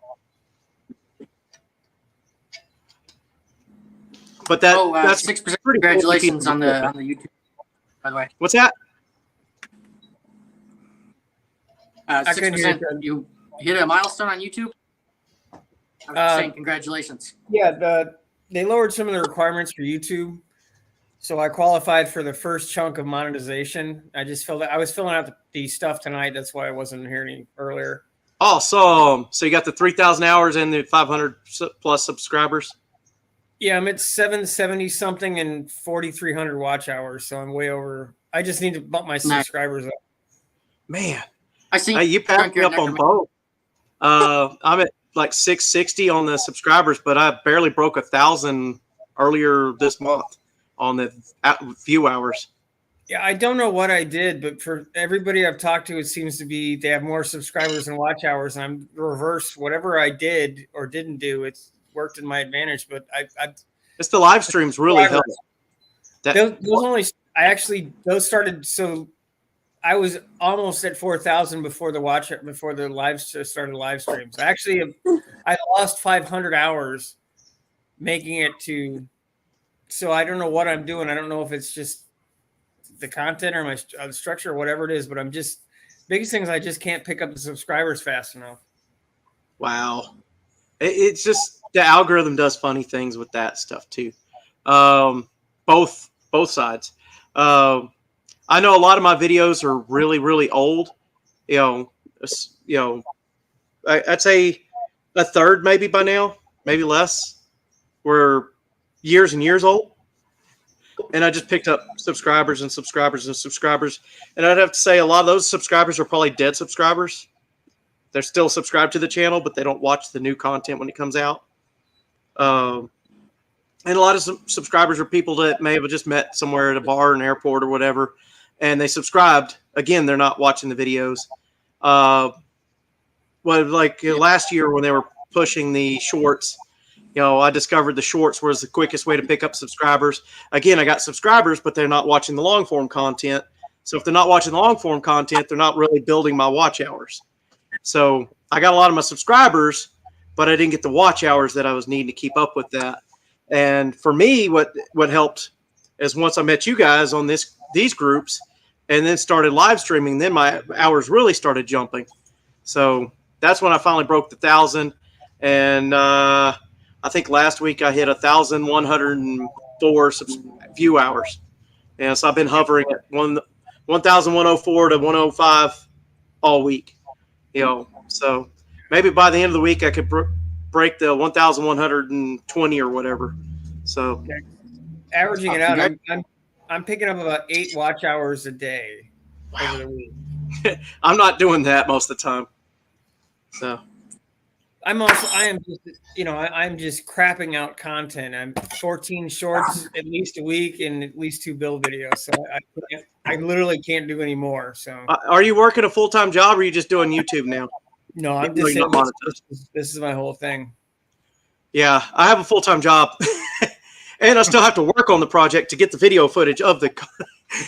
But that's 6%. pretty cool. Congratulations on the YouTube. By the way, What's that? 6%. You hit a milestone on YouTube. I'm saying congratulations. Yeah, they lowered some of the requirements for YouTube, so I qualified for the first chunk of monetization. I was filling out the stuff tonight. That's why I wasn't here any earlier. Awesome. So you got the 3,000 hours and the 500 plus subscribers. Yeah, I'm at 770 something and 4,300 watch hours, so I'm way over. I just need to bump my subscribers up. Man, I see. you passed me up on both. I'm at like 660 on the subscribers, but I barely broke 1,000 earlier this month on the view hours. Yeah, I don't know what I did, but for everybody I've talked to, it seems to be they have more subscribers and watch hours, and I'm reverse. Whatever I did or didn't do, it's worked in my advantage. But it's the live streams really help. Those started. So I was almost at 4,000 before the live started live streams. I lost 500 hours making it to. So I don't know what I'm doing. I don't know if it's just the content or my structure or whatever it is, but biggest thing is I just can't pick up the subscribers fast enough. Wow. It's just the algorithm does funny things with that stuff too. Both sides. I know a lot of my videos are really, really old. I'd say a third maybe by now, maybe less. Were years and years old. And I just picked up subscribers and subscribers and subscribers. And I'd have to say a lot of those subscribers are probably dead subscribers. They're still subscribed to the channel, but they don't watch the new content when it comes out. And a lot of subscribers are people that may have just met somewhere at a bar, an airport, or whatever, and they subscribed. Again, they're not watching the videos. Last year when they were pushing the shorts, I discovered the shorts was the quickest way to pick up subscribers. Again, I got subscribers, but they're not watching the long form content. So if they're not watching the long form content, they're not really building my watch hours. So I got a lot of my subscribers, but I didn't get the watch hours that I was needing to keep up with that. And for me, what helped is once I met you guys on these groups and then started live streaming, then my hours really started jumping. So that's when I finally broke the 1,000. And I think last week I hit 1,104 view hours. And so I've been hovering at 1,104 to 105 all week. So maybe by the end of the week I could break the 1,120 or whatever. So averaging it out, I'm picking up about 8 watch hours a day over the week. I'm not doing that most of the time. So I'm just crapping out content. I'm 14 shorts at least a week and at least 2 build videos. So I literally can't do any more. So are you working a full-time job or are you just doing YouTube now? No, I'm just saying this is my whole thing. Yeah, I have a full-time job and I still have to work on the project to get the video footage of the,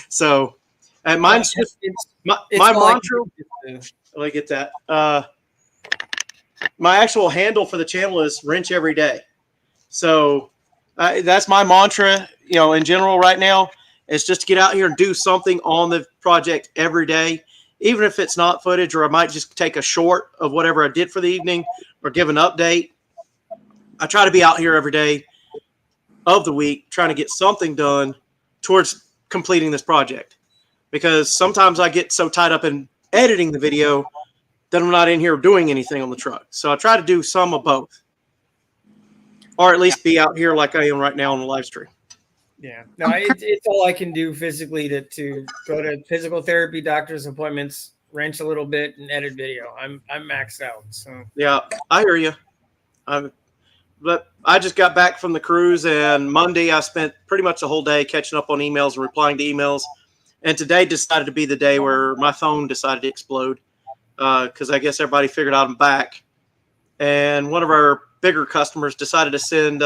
so, and mine's just, my mantra, let me get that. My actual handle for the channel is Wrench Every Day. So that's my mantra, in general right now, is just to get out here and do something on the project every day, even if it's not footage, or I might just take a short of whatever I did for the evening or give an update. I try to be out here every day of the week trying to get something done towards completing this project, because sometimes I get so tied up in editing the video that I'm not in here doing anything on the truck. So I try to do some of both, or at least be out here like I am right now on the live stream. Yeah, no, it's all I can do physically to go to physical therapy, doctor's appointments, wrench a little bit, and edit video. I'm maxed out. So yeah, I hear you. But I just got back from the cruise, and Monday I spent pretty much the whole day catching up on emails and replying to emails. And today decided to be the day where my phone decided to explode, because I guess everybody figured out I'm back. And one of our bigger customers decided to send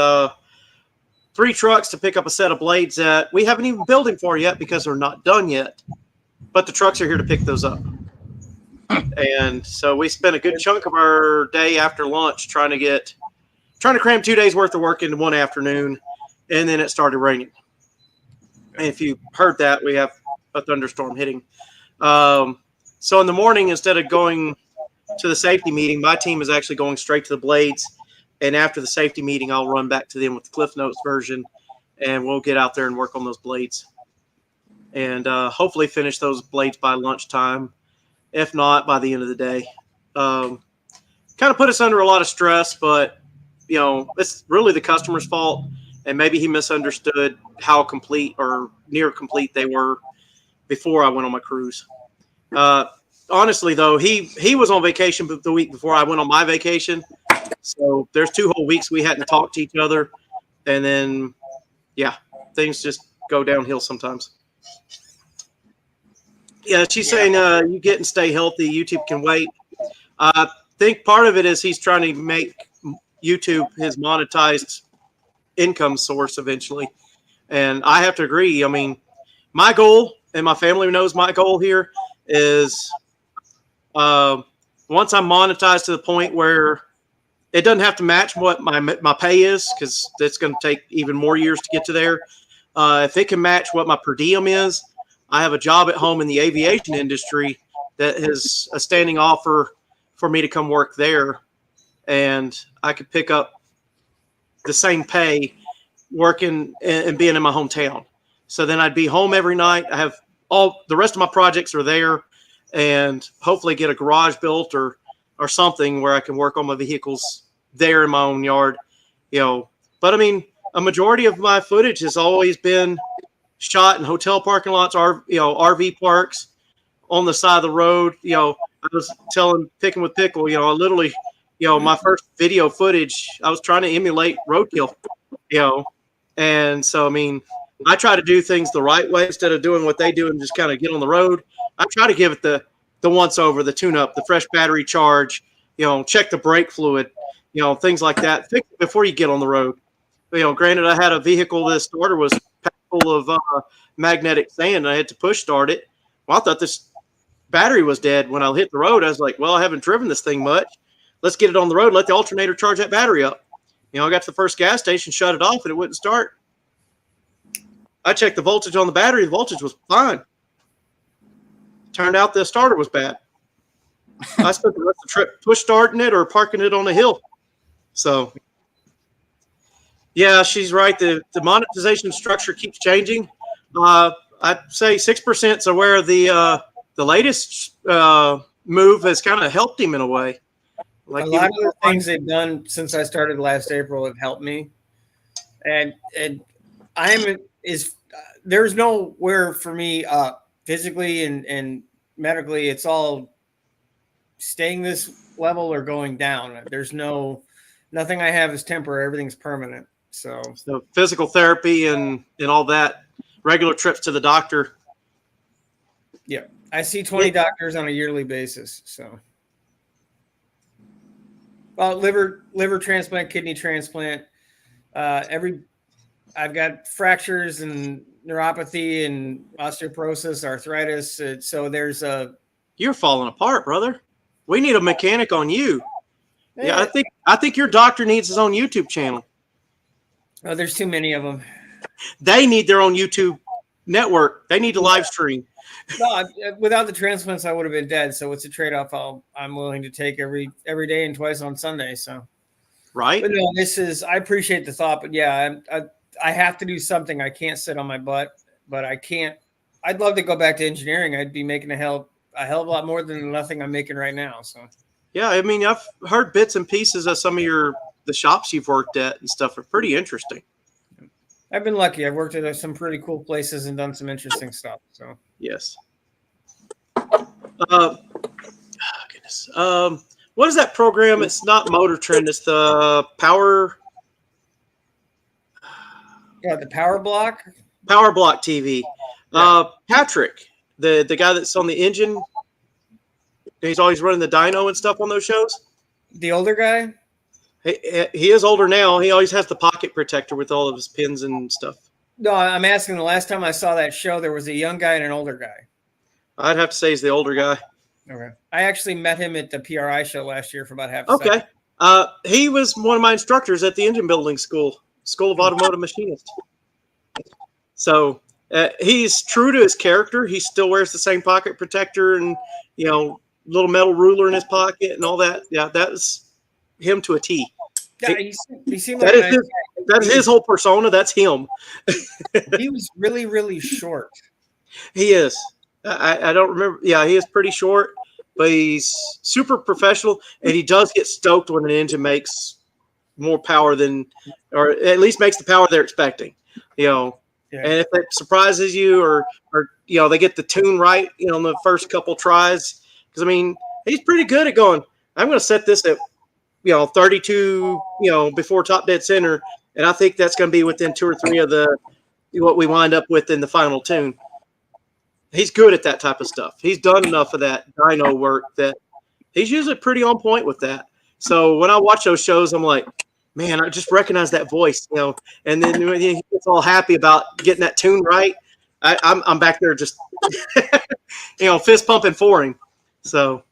3 trucks to pick up a set of blades that we haven't even built him for yet because they're not done yet. But the trucks are here to pick those up. And so we spent a good chunk of our day after lunch trying to cram 2 days worth of work into one afternoon, and then it started raining. And if you heard that, we have a thunderstorm hitting. So in the morning, instead of going to the safety meeting, my team is actually going straight to the blades. And after the safety meeting, I'll run back to them with the Cliff Notes version, and we'll get out there and work on those blades. And hopefully finish those blades by lunchtime. If not, by the end of the day. Kind of put us under a lot of stress, but, it's really the customer's fault. And maybe he misunderstood how complete or near complete they were before I went on my cruise. Honestly, though, he was on vacation the week before I went on my vacation. So there's 2 whole weeks we hadn't talked to each other. And then, things just go downhill sometimes. Yeah, she's saying you get and stay healthy. YouTube can wait. I think part of it is he's trying to make YouTube his monetized income source eventually. And I have to agree. I mean, my goal, and my family knows my goal here, is once I'm monetized to the point where it doesn't have to match what my pay is, because it's going to take even more years to get to there. If it can match what my per diem is, I have a job at home in the aviation industry that is a standing offer for me to come work there. And I could pick up the same pay working and being in my hometown. So then I'd be home every night. I have all the rest of my projects are there, and hopefully get a garage built or something where I can work on my vehicles there in my own yard, But I mean, a majority of my footage has always been shot in hotel parking lots, RV parks, on the side of the road. I was Picking with Pickle, I literally, my first video footage, I was trying to emulate roadkill, and so, I mean, I try to do things the right way instead of doing what they do and just kind of get on the road. I try to give it the once over, the tune up, the fresh battery charge, check the brake fluid, things like that. Fix it before you get on the road. Granted, I had a vehicle, the starter was packed full of magnetic sand, and I had to push start it. Well, I thought this battery was dead when I hit the road. I was like, well, I haven't driven this thing much. Let's get it on the road. Let the alternator charge that battery up. I got to the first gas station, shut it off, and it wouldn't start. I checked the voltage on the battery. The voltage was fine. Turned out the starter was bad. I spent the rest of the trip push starting it or parking it on a hill. So, yeah, she's right. The monetization structure keeps changing. I'd say 6% is aware of the latest move has kind of helped him in a way. Like a lot of the things they've done since I started last April have helped me, and there's nowhere for me physically and medically. It's all staying this level or going down. There's nothing I have is temporary. Everything's permanent. So physical therapy and all that, regular trips to the doctor. Yeah, I see 20 doctors on a yearly basis. So. Well, liver transplant, kidney transplant. I've got fractures and neuropathy and osteoporosis, arthritis. So there's You're falling apart, brother. We need a mechanic on you. Yeah, I think your doctor needs his own YouTube channel. Oh, there's too many of them. They need their own YouTube network. They need to live stream. No, without the transplants, I would have been dead. So it's a trade-off I'm willing to take every day and twice on Sunday. So, right. But no, I appreciate the thought, but yeah, I have to do something. I can't sit on my butt, but I can't. I'd love to go back to engineering. I'd be making a hell of a lot more than nothing I'm making right now. So, yeah, I mean, I've heard bits and pieces of some of the shops you've worked at and stuff are pretty interesting. I've been lucky. I've worked at some pretty cool places and done some interesting stuff. So yes. Goodness. What is that program? It's not Motor Trend. It's the Power. Yeah, the Power Block. Power Block TV. Yeah. Patrick, the guy that's on the engine. He's always running the dyno and stuff on those shows. The older guy. He is older now. He always has the pocket protector with all of his pins and stuff. No, I'm asking. The last time I saw that show, there was a young guy and an older guy. I'd have to say he's the older guy. Okay. I actually met him at the PRI show last year for about half a Okay. second. He was one of my instructors at the engine building school of automotive machinists. So he's true to his character. He still wears the same pocket protector and, little metal ruler in his pocket and all that. Yeah, that's him to a T. Yeah, he seemed like That's his whole persona. That's him. he was really, really short. He is. I don't remember. Yeah, he is pretty short, but he's super professional, and he does get stoked when an engine makes more power than, or at least makes the power they're expecting. Yeah. And if it surprises you, or they get the tune right, in the first couple tries, because he's pretty good at going, I'm going to set this at 32, before top dead center, and I think that's going to be within 2 or 3 of what we wind up with in the final tune. He's good at that type of stuff. He's done enough of that dyno work that he's usually pretty on point with that. So when I watch those shows, I'm like, man, I just recognize that voice, and then when he gets all happy about getting that tune right, I'm back there just, fist pumping for him. So.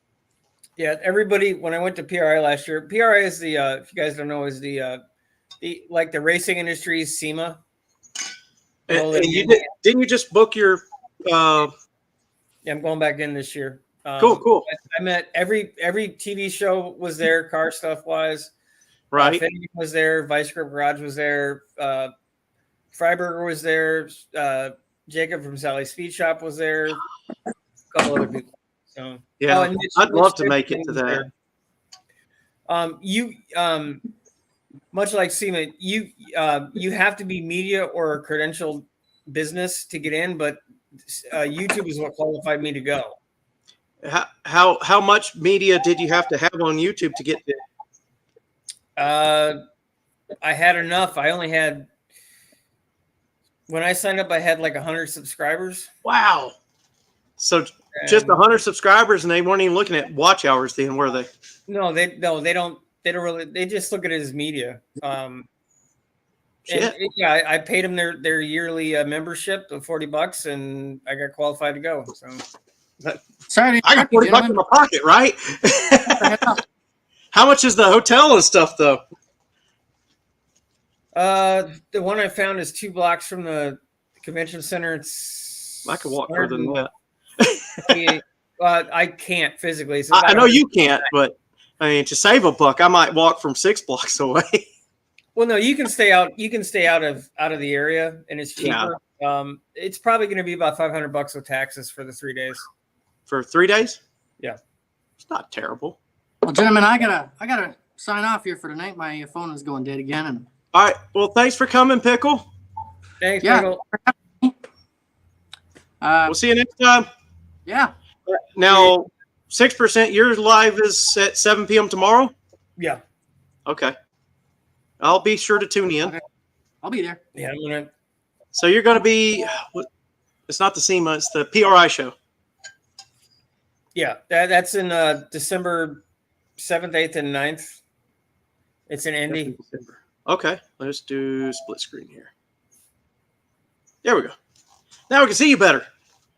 Yeah, everybody. When I went to PRI last year, PRI is the if you guys don't know, is the racing industry's SEMA. And didn't you just book your? Yeah, I'm going back in this year. Cool. I met every TV show was there, car stuff wise. Right. Finnegan was there. Vice Grip Garage was there. Freiberger was there. Jacob from Sally's Speed Shop was there. A couple other people. So yeah, I'd love to make it to that. Much like SEMA, you have to be media or a credentialed business to get in, but YouTube is what qualified me to go. How much media did you have to have on YouTube to get there? I had enough. I only had, when I signed up, I had like 100 subscribers. Wow. So just 100 subscribers, and they weren't even looking at watch hours then, were they? No, they don't really. They just look at it as media. I paid them their yearly membership of $40, and I got qualified to go. So sorry, I got $40 in my pocket, right? How much is the hotel and stuff, though? The one I found is 2 blocks from the convention center. I could walk further than that. I can't physically. So I know you can't, but to save $1, I might walk from 6 blocks away. Well, no, you can stay out. You can stay out of the area, and it's cheaper. Yeah. It's probably going to be about $500 with taxes for the 3 days. For 3 days? Yeah, it's not terrible. Well, gentlemen, I gotta sign off here for tonight. My phone is going dead again. And all right. Well, thanks for coming, Pickle. Thanks, Pickle. We'll see you next time. Yeah. Now, 6%. Your live is at 7 p.m. tomorrow. Yeah. Okay. I'll be sure to tune in. Okay. I'll be there. Yeah, I'm gonna. So you're going to be. It's not the SEMA. It's the PRI show. Yeah, that's in December 7th, 8th, and 9th. It's in Indy. Okay, let's do split screen here. There we go. Now we can see you better.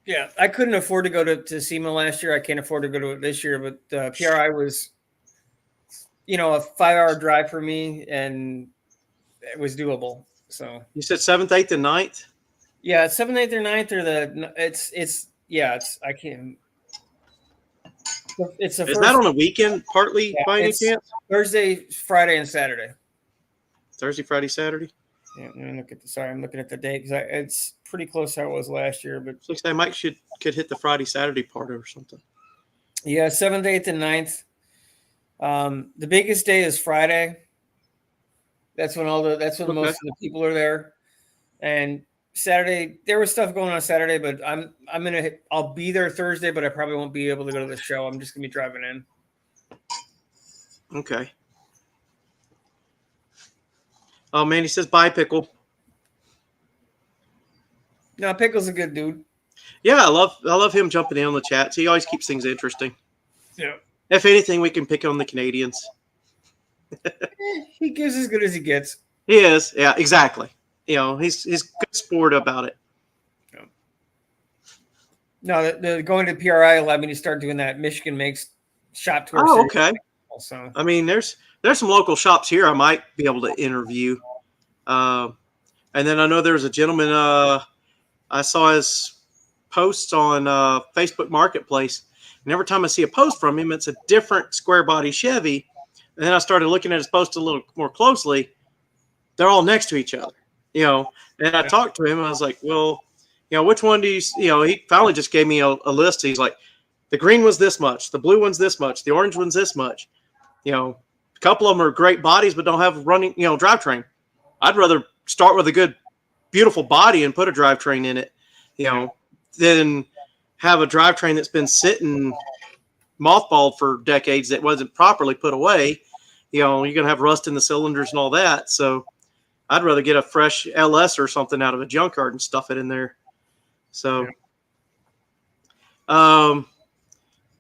Yeah, I couldn't afford to go to SEMA last year. I can't afford to go to it this year, but PRI was, a 5-hour drive for me, and it was doable. So you said 7th, 8th, and 9th? Yeah, 7th, 8th, or 9th, or I can't. It's Is that on a weekend partly by any chance? Thursday, Friday, and Saturday. Thursday, Friday, Saturday. Yeah, I'm looking at the date because it's pretty close to how it was last year. But looks like Mike could hit the Friday, Saturday part or something. Yeah, 7th, 8th, and 9th. The biggest day is Friday. That's when most of the people are there. And Saturday, there was stuff going on Saturday, but I'll be there Thursday, but I probably won't be able to go to the show. I'm just gonna be driving in. Okay. Oh man, he says bye, Pickle. No, Pickle's a good dude. Yeah, I love him jumping in on the chats. He always keeps things interesting. Yeah. If anything, we can pick on the Canadians. He gives as good as he gets. He is. Yeah, exactly. He's good sport about it. No, the going to PRI allowed me to start doing that Michigan Makes shop tour. Oh, series okay. Also, I mean, there's some local shops here I might be able to interview. And then I know there's a gentleman, I saw his posts on Facebook Marketplace. And every time I see a post from him, it's a different square body Chevy. And then I started looking at his posts a little more closely. They're all next to each other, And I talked to him. And I was like, well, which one do you, he finally just gave me a list. He's like, the green one's this much. The blue one's this much. The orange one's this much. A couple of them are great bodies, but don't have running, drivetrain. I'd rather start with a good, beautiful body and put a drivetrain in it, than have a drivetrain that's been sitting mothballed for decades that wasn't properly put away. You're going to have rust in the cylinders and all that. So I'd rather get a fresh LS or something out of a junkyard and stuff it in there. So, and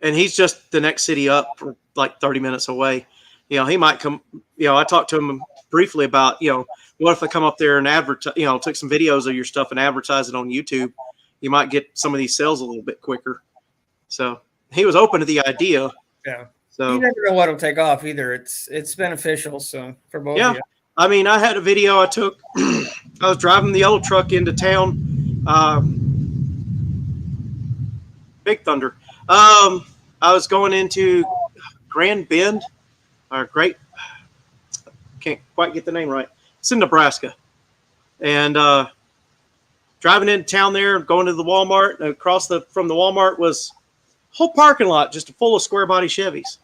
he's just the next city up, for like 30 minutes away. He might come, I talked to him briefly about, what if I come up there and advertise, took some videos of your stuff and advertise it on YouTube, you might get some of these sales a little bit quicker. So he was open to the idea. Yeah. So you never know what'll take off either. It's beneficial. So for both of you. I mean, I had a video I took, I was driving the yellow truck into town, Big Thunder. I was going into Grand Bend, or can't quite get the name right. It's in Nebraska. And driving into town there, going to the Walmart, and across from the Walmart was a whole parking lot just full of square body Chevys,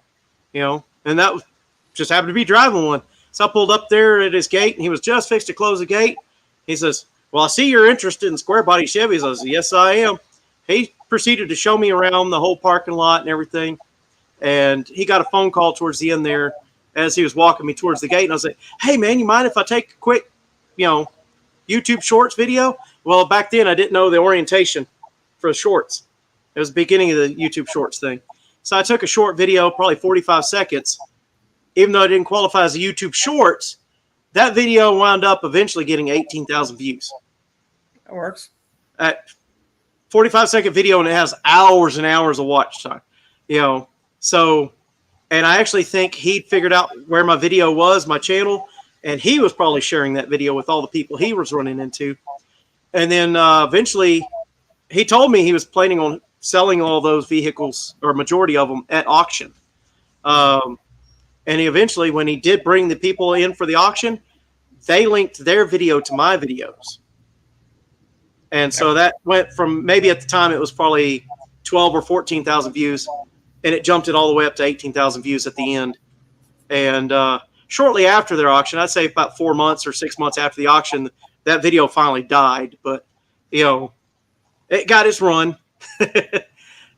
and that was just happened to be driving one. So I pulled up there at his gate, and he was just fixed to close the gate. He says, well, I see you're interested in square body Chevys. I said, yes, I am. He proceeded to show me around the whole parking lot and everything. And he got a phone call towards the end there as he was walking me towards the gate. And I was like, hey, man, you mind if I take a quick, YouTube Shorts video? Well, back then I didn't know the orientation for the shorts. It was the beginning of the YouTube Shorts thing. So I took a short video, probably 45 seconds. Even though it didn't qualify as a YouTube Shorts, that video wound up eventually getting 18,000 views. That works. At 45-second video, and it has hours and hours of watch time. So, and I actually think he figured out where my video was, my channel, and he was probably sharing that video with all the people he was running into. And then eventually he told me he was planning on selling all those vehicles, or majority of them, at auction. And he eventually, when he did bring the people in for the auction, they linked their video to my videos. And so that went from, maybe at the time it was probably 12 or 14,000 views, and it jumped it all the way up to 18,000 views at the end. And shortly after their auction, I'd say about 4 months or 6 months after the auction, that video finally died. But, it got its run.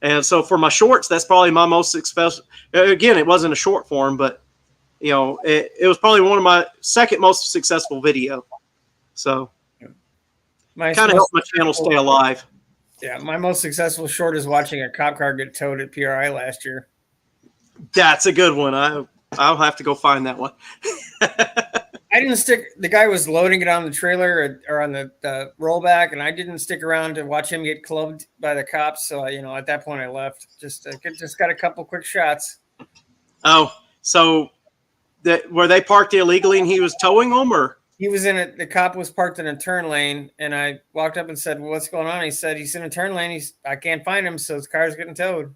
And so for my shorts, that's probably my most successful. Again, it wasn't a short form, but, it was probably one of my second most successful video. So kind of helped my channel stay alive. Yeah, my most successful short is watching a cop car get towed at PRI last year. That's a good one. I'll have to go find that one. I didn't stick. The guy was loading it on the trailer or on the rollback, and I didn't stick around to watch him get clubbed by the cops. So at that point, I left. Just got a couple quick shots. Oh, so were they parked illegally and he was towing them, or? He was in it. The cop was parked in a turn lane, and I walked up and said, well, "What's going on?" He said, "He's in a turn lane. I can't find him, so his car's getting towed."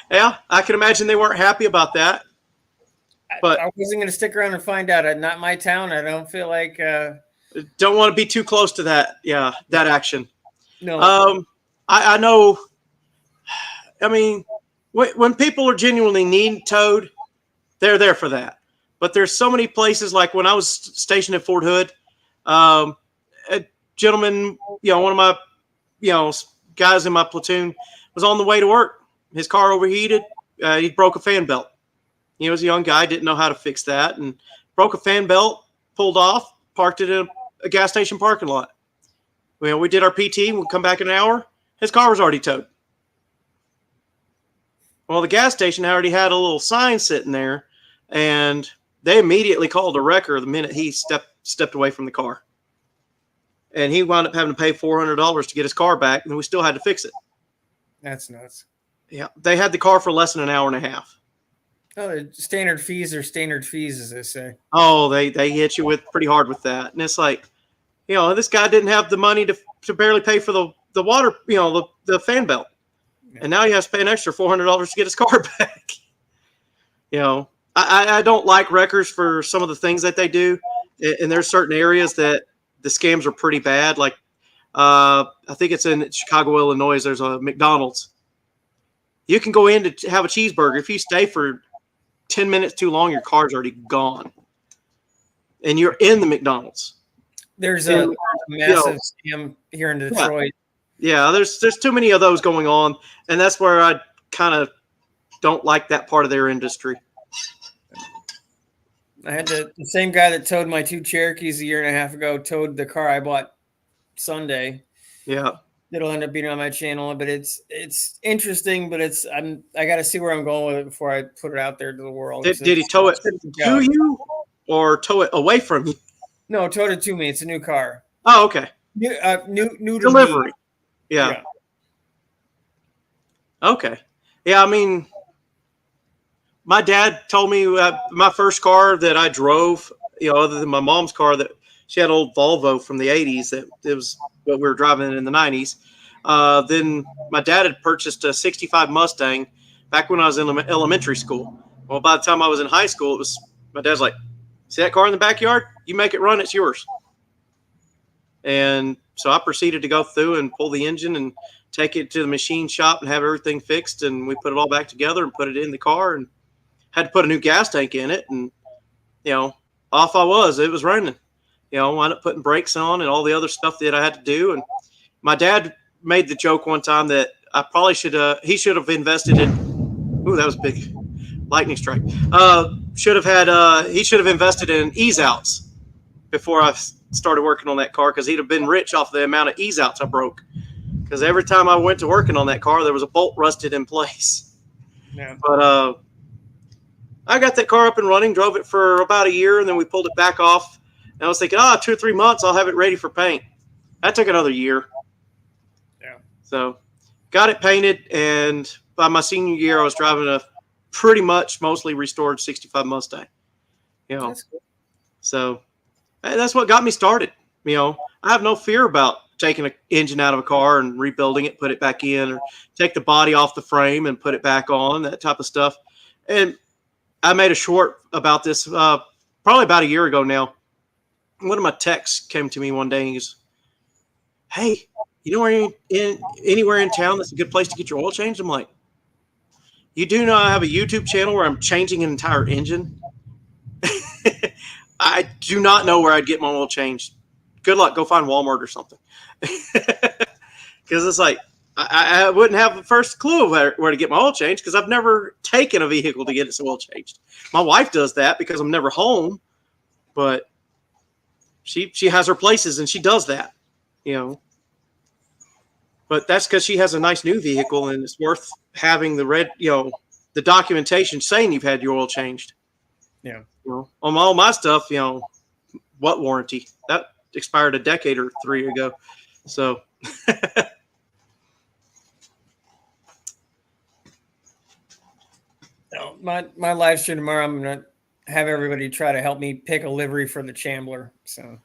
Yeah, I can imagine they weren't happy about that. But I wasn't going to stick around and find out. Not my town. I don't feel like. Don't want to be too close to that. Yeah, that action. No. I know. I mean, when people are genuinely needing towed, they're there for that. But there's so many places, like when I was stationed at Fort Hood, a gentleman, one of my, guys in my platoon was on the way to work. His car overheated. He broke a fan belt. He was a young guy, didn't know how to fix that, and broke a fan belt, pulled off, parked it in a gas station parking lot. We did our PT. We'll come back in an hour. His car was already towed. Well, the gas station already had a little sign sitting there, and they immediately called a wrecker the minute he stepped away from the car. And he wound up having to pay $400 to get his car back, and we still had to fix it. That's nuts. Yeah, they had the car for less than an hour and a half. Oh, standard fees are standard fees, as they say. Oh, they hit you with pretty hard with that, and it's like, this guy didn't have the money to barely pay for the water, the fan belt, and now he has to pay an extra $400 to get his car back. I don't like wreckers for some of the things that they do, and there's certain areas that the scams are pretty bad. Like, I think it's in Chicago, Illinois. There's a McDonald's. You can go in to have a cheeseburger. If you stay for 10 minutes too long, your car's already gone, and you're in the McDonald's. There's a massive scam here in Detroit. Yeah, there's too many of those going on, and that's where I kind of don't like that part of their industry. I had the same guy that towed my 2 Cherokees a year and a half ago towed the car I bought Sunday. Yeah. It'll end up being on my channel, but it's interesting, but I got to see where I'm going with it before I put it out there to the world. Did he tow it to you or tow it away from you? No, towed it to me. It's a new car. Oh, okay. New delivery. Yeah. Yeah. Okay. Yeah, I mean, my dad told me my first car that I drove, other than my mom's car, that she had an old Volvo from the 80s that it was what we were driving in the 90s. Then my dad had purchased a 65 Mustang back when I was in elementary school. Well, by the time I was in high school, my dad's like, see that car in the backyard? You make it run, it's yours. And so I proceeded to go through and pull the engine and take it to the machine shop and have everything fixed. And we put it all back together and put it in the car and had to put a new gas tank in it. And, off I was. It was running. Wound up putting brakes on and all the other stuff that I had to do. And my dad made the joke one time that I probably he should have invested in, ooh, that was big lightning strike. He should have invested in ease outs before I started working on that car, because he'd have been rich off the amount of ease outs I broke. Because every time I went to working on that car, there was a bolt rusted in place. Yeah. But I got that car up and running, drove it for about a year, and then we pulled it back off. And I was thinking, 2 or 3 months, I'll have it ready for paint. That took another year. Yeah. So got it painted, and by my senior year, I was driving a pretty much mostly restored 65 Mustang. That's cool. So that's what got me started. I have no fear about taking an engine out of a car and rebuilding it, put it back in, or take the body off the frame and put it back on, that type of stuff. And I made a short about this probably about a year ago now. One of my techs came to me one day and he goes, hey, anywhere in town that's a good place to get your oil changed? I'm like, you do know I have a YouTube channel where I'm changing an entire engine? I do not know where I'd get my oil changed. Good luck. Go find Walmart or something. Because it's like, I wouldn't have the first clue of where to get my oil changed, because I've never taken a vehicle to get its oil changed. My wife does that because I'm never home, but she has her places and she does that, But that's because she has a nice new vehicle, and it's worth having the documentation saying you've had your oil changed. Yeah. On all my stuff, what warranty? That expired a decade or 3 ago. So my live stream tomorrow, I'm gonna have everybody try to help me pick a livery for the Chambler. So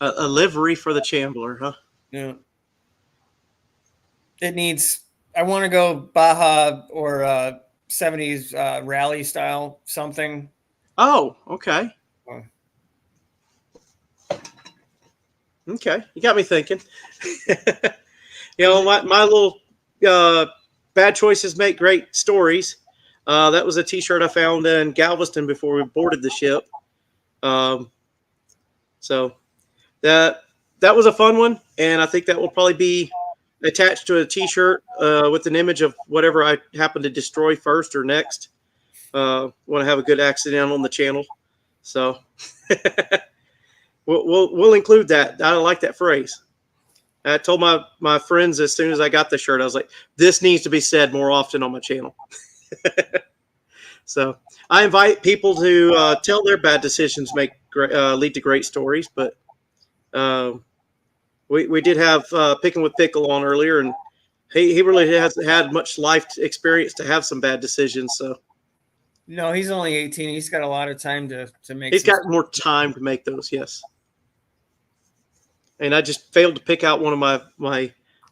a livery for the Chambler, huh? yeah. I want to go Baja or 70s rally style something. Oh, okay. Oh. Okay, you got me thinking. My little bad choices make great stories. That was a T-shirt I found in Galveston before we boarded the ship. So that was a fun one, and I think that will probably be attached to a T-shirt with an image of whatever I happen to destroy first or next. Want to have a good accident on the channel, so we'll include that. I like that phrase. I told my friends as soon as I got the shirt, I was like, this needs to be said more often on my channel. So I invite people to tell their bad decisions lead to great stories. But we did have Picking with Pickle on earlier, and he really hasn't had much life experience to have some bad decisions. So No, he's only 18. He's got a lot of time to make. he's got more time to make those. Yes. And I just failed to pick out one of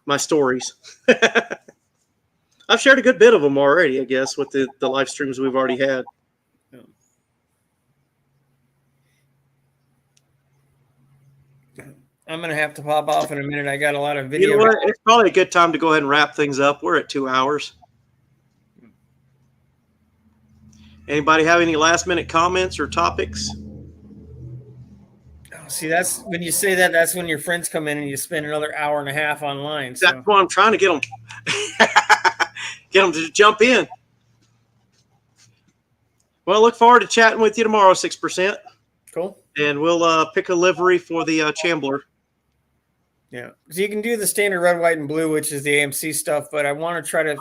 my stories. I've shared a good bit of them already, I guess, with the live streams we've already had. I'm gonna have to pop off in a minute. I got a lot of video. You know what? It's probably a good time to go ahead and wrap things up. We're at 2 hours. Anybody have any last minute comments or topics? See, that's when you say that. That's when your friends come in and you spend another hour and a half online. So. That's why I'm trying to get them, to jump in. Well, I look forward to chatting with you tomorrow, 6%. Cool. And we'll pick a livery for the Chambler. Yeah, so you can do the standard red, white, and blue, which is the AMC stuff. But I want to try to,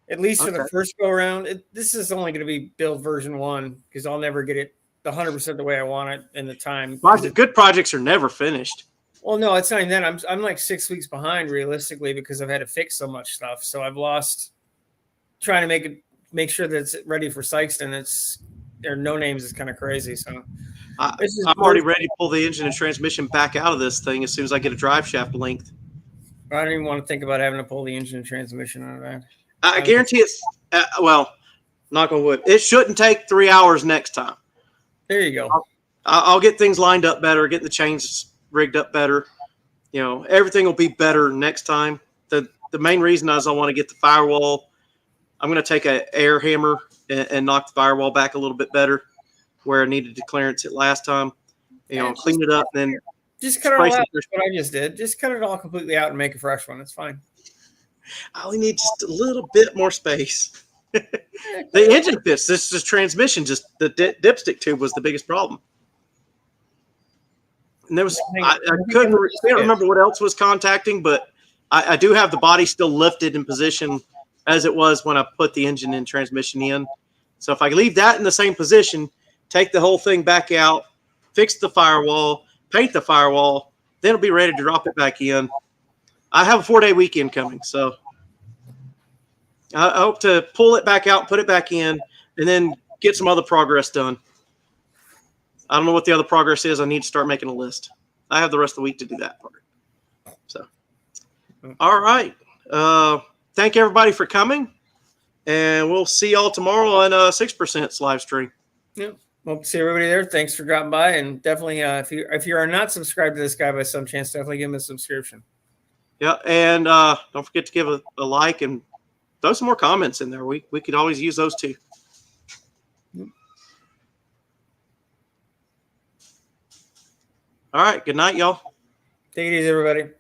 at least for the first go around, this is only going to be build version 1 because I'll never get it 100% the way I want it in the time. Good projects are never finished. Well, no, it's not even that. I'm like 6 weeks behind realistically because I've had to fix so much stuff. So I've lost trying to make sure that it's ready for Sykeston. There are no names is kind of crazy. So I'm already ready to pull the engine and transmission back out of this thing as soon as I get a drive shaft length. I don't even want to think about having to pull the engine and transmission out of that. I guarantee it's knock on wood. It shouldn't take 3 hours next time. There you go. I'll get things lined up better, get the chains rigged up better. You know, everything will be better next time. The main reason is I want to get the firewall. I'm going to take an air hammer and knock the firewall back a little bit better where I needed to clearance it last time. You know, clean it up, and then just cut it all out. That's what I just did. Just cut it all completely out and make a fresh one. It's fine. I only need just a little bit more space. The engine fits. This is transmission. Just the dipstick tube was the biggest problem. And there was I can't remember what else was contacting, but I do have the body still lifted in position as it was when I put the engine and transmission in. So if I leave that in the same position, take the whole thing back out, fix the firewall, paint the firewall, then it'll be ready to drop it back in. I have a 4-day weekend coming, so I hope to pull it back out, put it back in, and then get some other progress done. I don't know what the other progress is. I need to start making a list. I have the rest of the week to do that part. So, all right. Thank everybody for coming, and we'll see y'all tomorrow on 6%'s live stream. Yeah. Hope to see everybody there. Thanks for dropping by, and definitely if you are not subscribed to this guy by some chance, definitely give him a subscription. Yeah, and don't forget to give a like and throw some more comments in there. We could always use those too. All right. Good night, y'all. Take it easy, everybody.